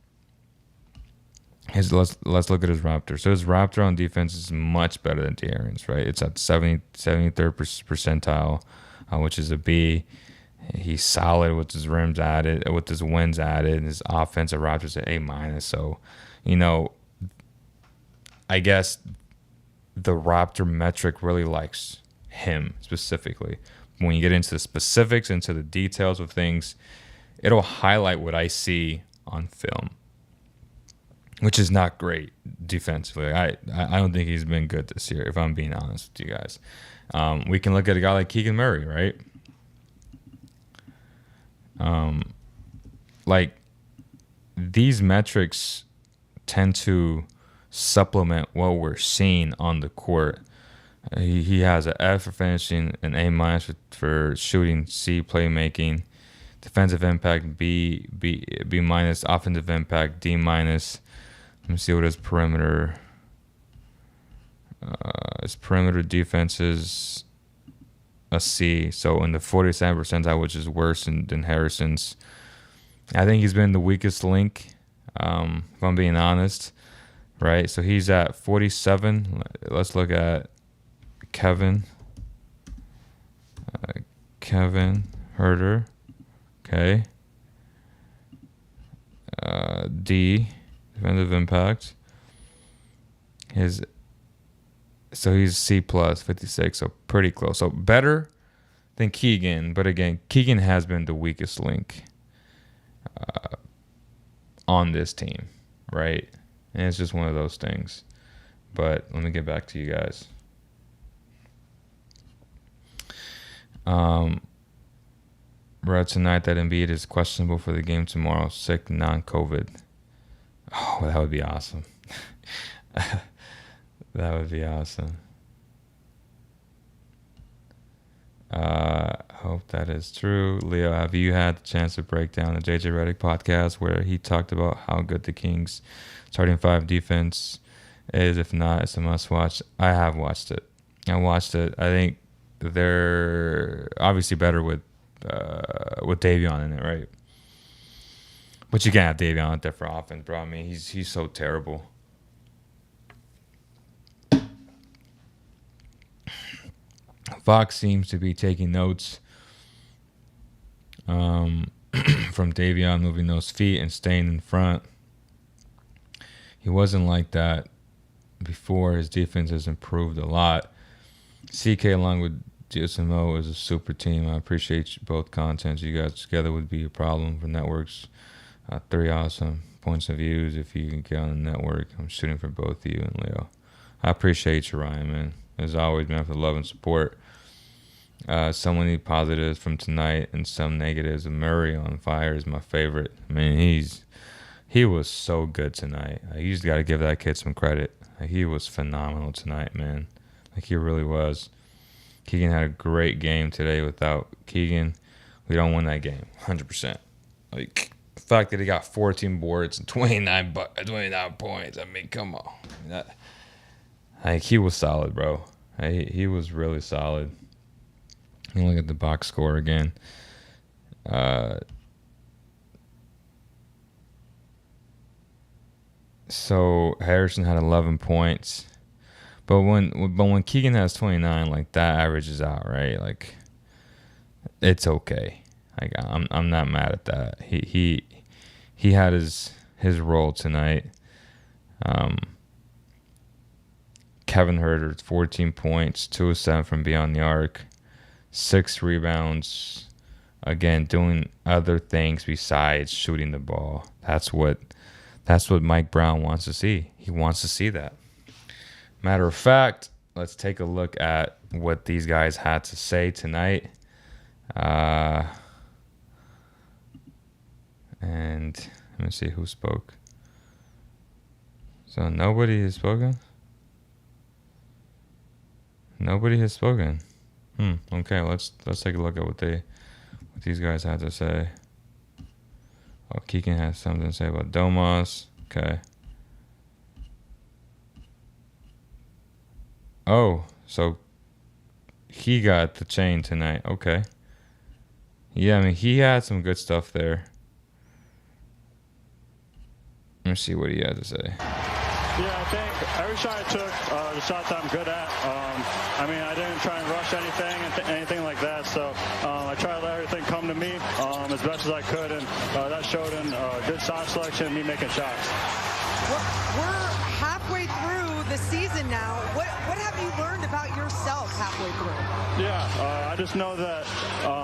let's look at his Raptor. So his Raptor on defense is much better than De'Aaron's, right? It's at 73rd percentile, which is a B. He's solid with his rims added, with his wins added. His offensive Raptor's at A minus. So, I guess the Raptor metric really likes him specifically. When you get into the specifics, into the details of things, it'll highlight what I see on film, which is not great defensively. I don't think he's been good this year, if I'm being honest with you guys. We can look at a guy like Keegan Murray, right? Like, these metrics tend to supplement what we're seeing on the court. He has an F for finishing, an A minus for shooting, C playmaking, defensive impact B minus, offensive impact D minus. Let me see what his perimeter. His perimeter defense is a C. So in the 47th percentile, which is worse than Harrison's. I think he's been the weakest link, if I'm being honest. Right? So he's at 47. Let's look at Kevin. Kevin Huerter. Okay. D. Defensive impact. So he's C plus 56, so pretty close. So better than Keegan, but again, Keegan has been the weakest link on this team, right? And it's just one of those things. But let me get back to you guys. Read tonight that Embiid is questionable for the game tomorrow, sick, non-COVID. Oh, that would be awesome. That would be awesome. Hope that is true. Leo, have you had the chance to break down the JJ Redick podcast where he talked about how good the Kings starting 5 defense is? If not, it's a must watch. I have watched it. I think they're obviously better with Davion in it, right? But you can't have Davion out there for offense, bro. I mean, he's so terrible. Fox seems to be taking notes from Davion moving those feet and staying in front. He wasn't like that before. His defense has improved a lot. CK along with DSMO is a super team. I appreciate both contents. You guys together would be a problem for networks. 3 awesome points of views if you can get on the network. I'm shooting for both you and Leo. I appreciate you, Ryan, man. As always, man, for the love and support. So many positives from tonight and some negatives. Murray on fire is my favorite. I mean, he was so good tonight. You just got to give that kid some credit. He was phenomenal tonight, man. He really was. Keegan had a great game today. Without Keegan, we don't win that game, 100%. The fact that he got 14 boards and 29 points. I mean, come on. He was solid, bro. He was really solid. You look at the box score again. So Harrison had 11 points. But when Keegan has 29, that averages out, right? It's okay. I'm not mad at that. He had his role tonight. Kevin Huerter, 14 points, 2 of 7 from beyond the arc, 6 rebounds. Again, doing other things besides shooting the ball. That's what Mike Brown wants to see. He wants to see that. Matter of fact, let's take a look at what these guys had to say tonight. And let me see who spoke. So nobody has spoken? Nobody has spoken. Okay, let's take a look at what these guys had to say. Oh, Keegan has something to say about Domas. Okay. Oh, so he got the chain tonight. Okay. Yeah, I mean, he had some good stuff there. Let me see what he had to say. Yeah, I think every shot I took, the shots I'm good at. I didn't try and rush anything like that. So I tried to let everything come to me as best as I could, and that showed in good shot selection and me making shots. We're halfway through the season now. What have you learned about yourself halfway through? Yeah, I just know that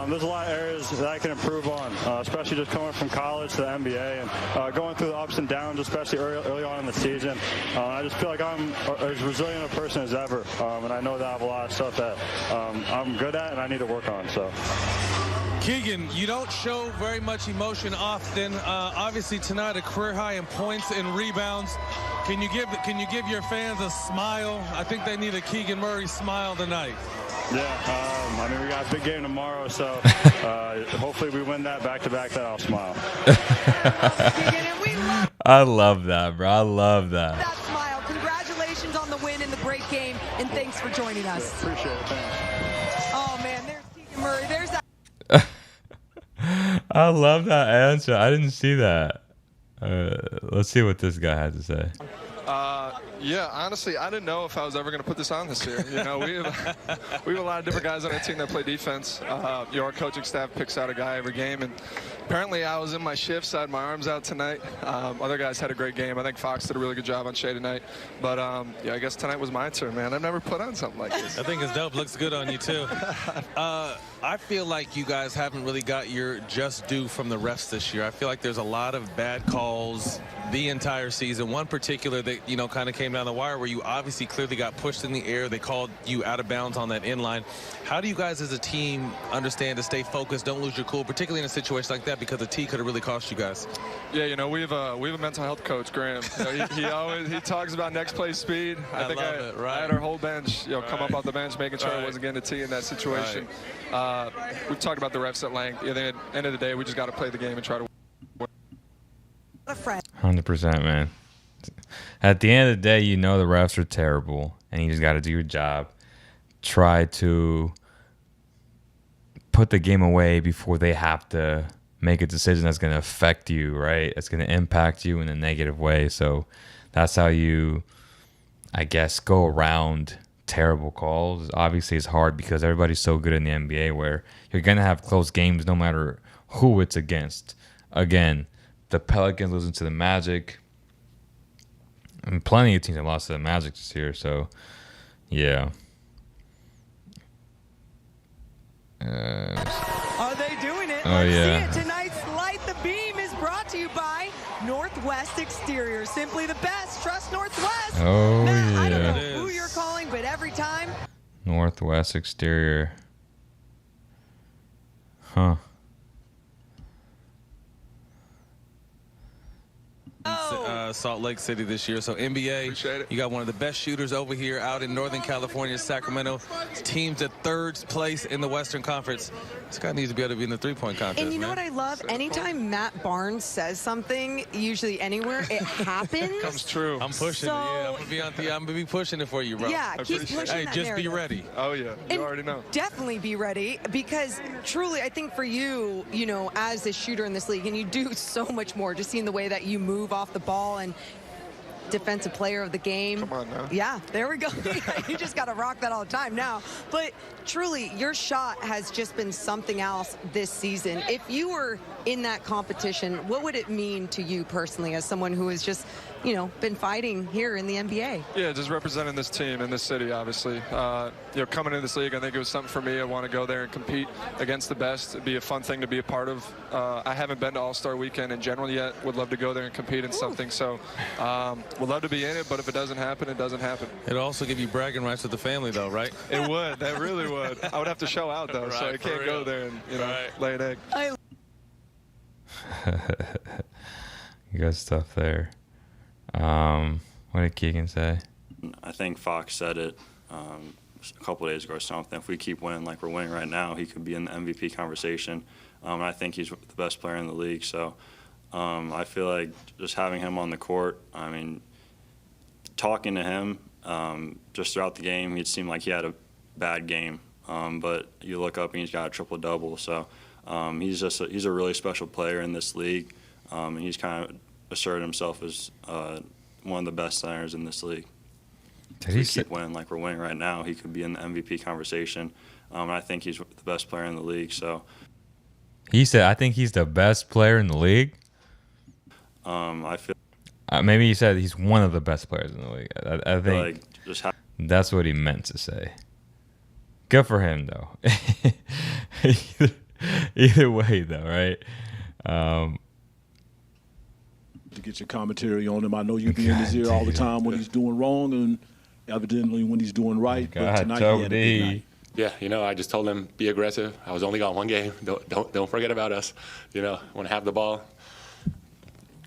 there's a lot of areas that I can improve on, especially just coming from college to the NBA and going through the ups and downs, especially early on in the season. I just feel like I'm as resilient a person as ever, and I know that I have a lot of stuff that I'm good at and I need to work on. So. Keegan, you don't show very much emotion often. Obviously tonight a career high in points and rebounds. Can you give your fans a smile? I think they need a Keegan Murray smile tonight. Yeah, we got a big game tomorrow, so hopefully we win that back-to-back, that I'll smile. I love that, bro. I love that. That smile. Congratulations on the win and the great game, and thanks for joining us. Yeah, appreciate it. Thanks. Oh, man, there's Keegan Murray. There's that. I love that answer. I didn't see that. Let's see what this guy had to say. Yeah, honestly, I didn't know if I was ever going to put this on this year. You know, we have a lot of different guys on our team that play defense. Our coaching staff picks out a guy every game, and apparently I was in my shifts. I had my arms out tonight. Other guys had a great game. I think Fox did a really good job on Shea tonight. But, yeah, I guess tonight was my turn, man. I've never put on something like this. I think it's dope. Looks good on you, too. I feel like you guys haven't really got your just due from the refs this year. I feel like there's a lot of bad calls the entire season. One particular that, you know, kind of came down the wire where you obviously clearly got pushed in the air. They called you out of bounds on that end line. How do you guys as a team understand to stay focused, don't lose your cool, particularly in a situation like that, because a T could have really cost you guys? Yeah, you know, we have a mental health coach, Graham. You know, he talks about next play speed. I think I had our whole bench, come up off the bench, making sure I wasn't getting a T in that situation. We've talked about the refs at length. At the end of the day, we just got to play the game and try to win. 100%, man. At the end of the day, you know the refs are terrible, and you just got to do your job. Try to put the game away before they have to make a decision that's going to affect you, right? It's going to impact you in a negative way. So that's how you, I guess, go around terrible calls. Obviously, it's hard because everybody's so good in the NBA where you're going to have close games no matter who it's against. Again, the Pelicans losing to the Magic. And plenty of teams have lost to the Magic this year, so yeah. Are they doing it? Oh, Let's yeah. see it. Tonight's Light the Beam is brought to you by Northwest Exterior. Simply the best. Trust Northwest. Oh, Now, I don't yeah. know who you're calling, but every time. Northwest Exterior. Huh. Salt Lake City this year. So NBA, Appreciate it. you got one of the best shooters over here out in Northern California, Sacramento. Team's at third place in the Western Conference. This guy needs to be able to be in the three-point contest. And you know man. what I love? Anytime Matt Barnes says something, usually anywhere, it happens. Comes true. I'm pushing it. Yeah, I'm gonna be pushing it for you, bro. Yeah, keep appreciate it. pushing Hey, that just narrative. be ready. Oh, yeah. You And already know. definitely be ready, because truly, I think for you, you know, as a shooter in this league, and you do so much more, just seeing the way that you move off the ball and defensive player of the game. Come on now. Yeah, there we go. You just got to rock that all the time now. But truly, your shot has just been something else this season. If you were in that competition, what would it mean to you personally as someone who has just, you know, been fighting here in the NBA? Yeah, just representing this team in this city, obviously. Coming into this league, I think it was something for me. I want to go there and compete against the best. It'd be a fun thing to be a part of. I haven't been to All-Star Weekend in general yet. Would love to go there and compete in something. So would love to be in it, but if it doesn't happen, it doesn't happen. It'll also give you bragging rights with the family, though, right? It would. That really would. I would have to show out, though, so Right, I for can't go real. there and, lay an egg. You got stuff there. What did Keegan say? I think Fox said it a couple of days ago or something. If we keep winning like we're winning right now, he could be in the MVP conversation. And I think he's the best player in the league. So I feel like just having him on the court, I mean, talking to him just throughout the game, it seemed like he had a bad game. But you look up and he's got a triple-double. So he's a really special player in this league. And he's kind of asserted himself as one of the best centers in this league. Did If he we say? keep winning like we're winning right now, he could be in the MVP conversation. I think he's the best player in the league. So He said, "I think he's the best player in the league." I feel Maybe he said he's one of the best players in the league. I think like just that's what he meant to say. Good for him, though. Either way, though, right? To get your commentary on him. I know you be in his ear all the time when he's doing wrong and evidently when he's doing right. But God, tonight he had a big Joe night. Yeah, I just told him be aggressive. I was only gone one game. Don't forget about us. When I have the ball,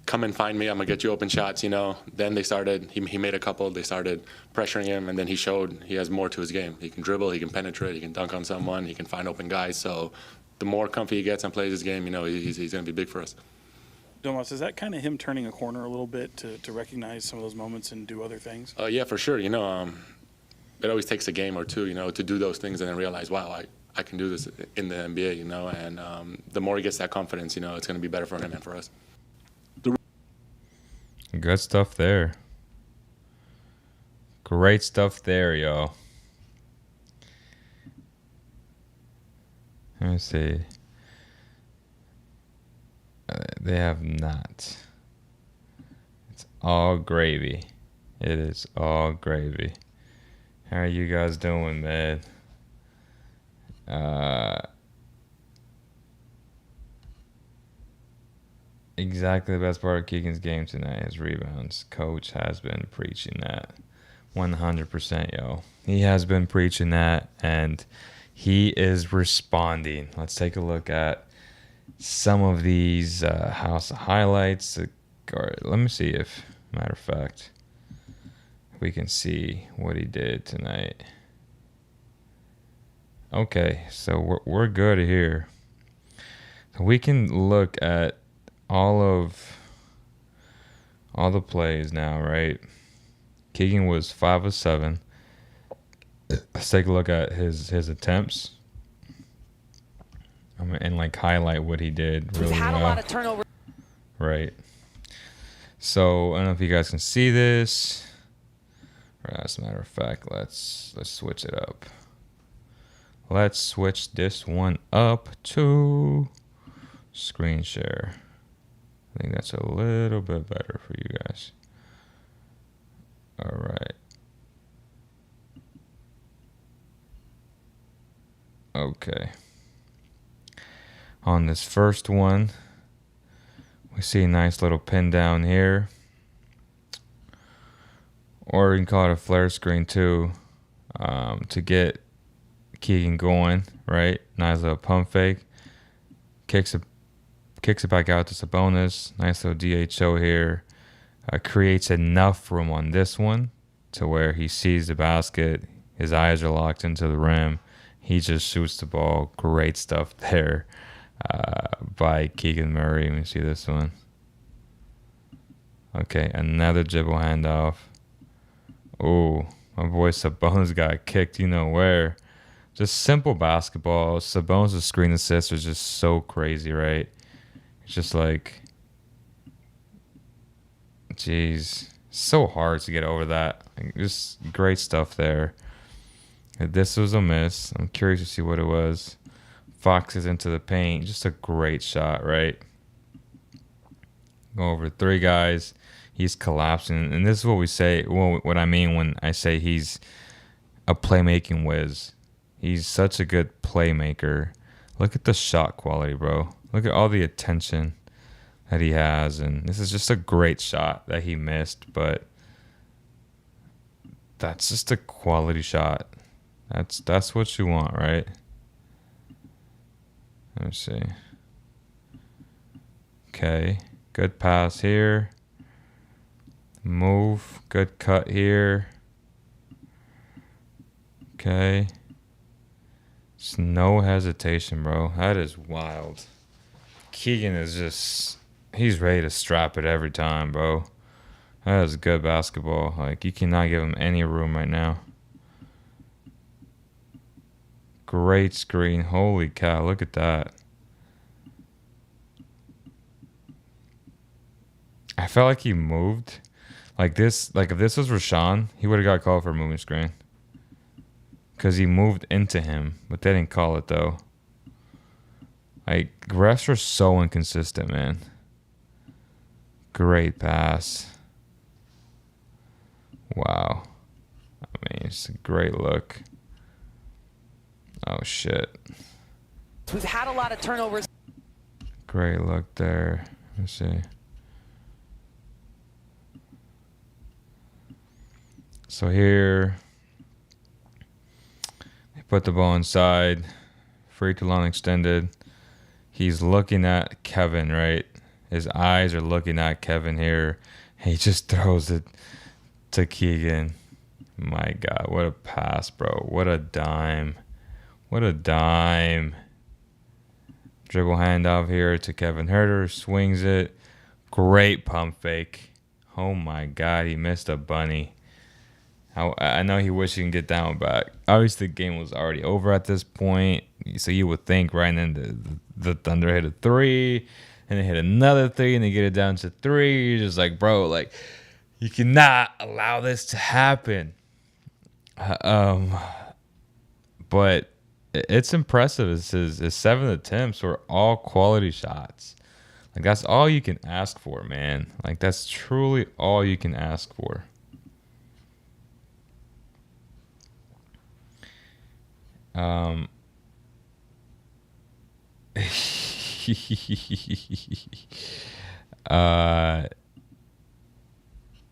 come and find me. I'm gonna get you open shots. Then they started. He made a couple. They started pressuring him, and then he showed he has more to his game. He can dribble. He can penetrate. He can dunk on someone. He can find open guys. So the more comfy he gets and plays his game, he's gonna be big for us. Domas, is that kind of him turning a corner a little bit to recognize some of those moments and do other things? Yeah, for sure. You know, it always takes a game or two, you know, to do those things and then realize, wow, I can do this in the NBA, you know. And the more he gets that confidence, you know, it's going to be better for him and for us. Good stuff there. Great stuff there, y'all. Let me see. They have not. It's all gravy. It is all gravy. How are you guys doing, man? Exactly the best part of Keegan's game tonight is rebounds. Coach has been preaching that. 100%, yo. He has been preaching that, and he is responding. Let's take a look at some of these house highlights. Or let me see if, matter of fact, we can see what he did tonight. Okay, so we're good here. We can look at all the plays now, right? Keegan was 5 of 7. Let's take a look at his attempts. And like highlight what he did really well. Had a lot of turnover. Right. So I don't know if you guys can see this. Or as a matter of fact, let's switch it up. Let's switch this one up to screen share. I think that's a little bit better for you guys. All right. Okay. On this first one, we see a nice little pin down here. Or you can call it a flare screen too, to get Keegan going, right? Nice little pump fake. Kicks it back out to Sabonis. Nice little DHO here. Creates enough room on this one to where he sees the basket. His eyes are locked into the rim. He just shoots the ball. Great stuff there by Keegan Murray. Let me see this one. Okay, another dribble handoff. Oh, my boy Sabonis got kicked, you know where. Just simple basketball. Sabonis' screen assists are just so crazy, right? It's just like, jeez, so hard to get over that. Like, just great stuff there. This was a miss. I'm curious to see what it was. Fox is into the paint. Just a great shot, right? Go over 3 guys. He's collapsing. And this is what we say, well, what I mean when I say he's a playmaking whiz. He's such a good playmaker. Look at the shot quality, bro. Look at all the attention that he has. And this is just a great shot that he missed. But that's just a quality shot. That's what you want, right? Let me see. Okay. Good pass here. Move. Good cut here. Okay. Just no hesitation, bro. That is wild. Keegan is just, he's ready to strap it every time, bro. That is good basketball. Like, you cannot give him any room right now. Great screen. Holy cow, look at that. I felt like he moved. Like this, like if this was Rashawn, he would have got called for a moving screen. Because he moved into him, but they didn't call it though. Like, refs are so inconsistent, man. Great pass. Wow. I mean, it's a great look. Oh, shit. We've had a lot of turnovers. Great look there. Let me see. So here, they put the ball inside. Free to long extended. He's looking at Kevin, right? His eyes are looking at Kevin here. He just throws it to Keegan. My God, what a pass, bro. What a dime. What a dime. Dribble handoff here to Kevin Huerter. Swings it. Great pump fake. Oh my God, he missed a bunny. I know he wished he can get down back. Obviously, the game was already over at this point. So you would think, right? And then the Thunder hit a 3, and they hit another 3, and they get it down to 3. You're just like, bro, like, you cannot allow this to happen. But it's impressive. His 7 attempts were all quality shots. Like, that's all you can ask for, man. Like, that's truly all you can ask for.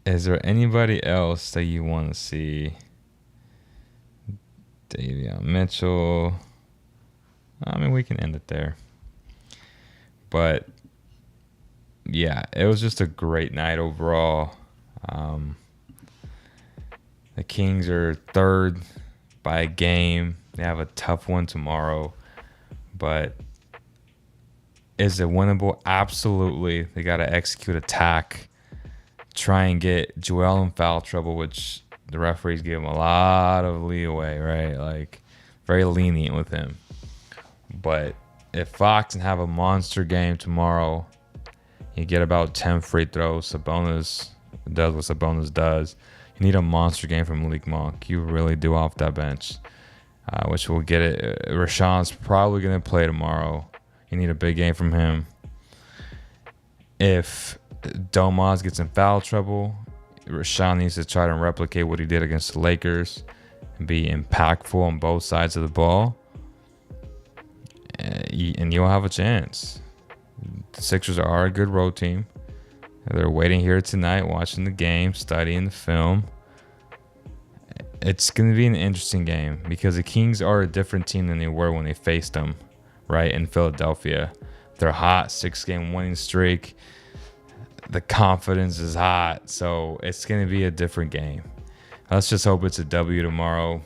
Is there anybody else that you want to see? Davion Mitchell. I mean, we can end it there. But yeah, it was just a great night overall. The Kings are third by a game. They have a tough one tomorrow. But is it winnable? Absolutely. They got to execute attack. Try and get Joel in foul trouble, which the referees give him a lot of leeway, right? Like, very lenient with him. But if Fox can have a monster game tomorrow, you get about 10 free throws. Sabonis does what Sabonis does. You need a monster game from Malik Monk. You really do off that bench, which will get it. Rashawn's probably going to play tomorrow. You need a big game from him. If Domas gets in foul trouble, Rashawn needs to try to replicate what he did against the Lakers and be impactful on both sides of the ball. And you'll have a chance. The Sixers are a good road team. They're waiting here tonight, watching the game, studying the film. It's going to be an interesting game because the Kings are a different team than they were when they faced them, right, in Philadelphia. They're hot, 6-game winning streak. The confidence is hot, so it's going to be a different game. Let's just hope it's a W tomorrow.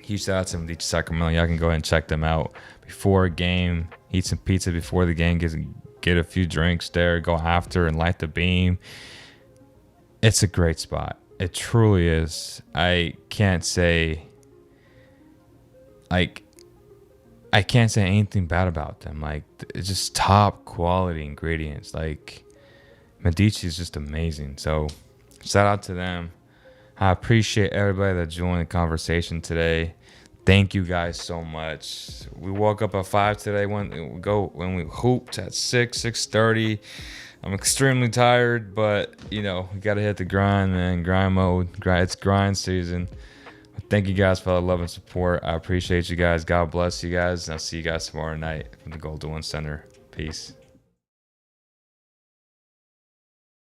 Huge shout out to Sacramento. Y'all can go ahead and check them out before a game. Eat some pizza before the game. Get a few drinks there. Go after and light the beam. It's a great spot. It truly is. I can't say anything bad about them. Like, it's just top quality ingredients. Like, Medici is just amazing. So shout out to them. I appreciate everybody that joined the conversation today. Thank you guys so much. We woke up at 5 today when we hooped at 6:30. I'm extremely tired, but we gotta hit the grind, man. Grind mode. It's grind season. Thank you guys for the love and support. I appreciate you guys. God bless you guys. And I'll see you guys tomorrow night from the Golden One Center. Peace.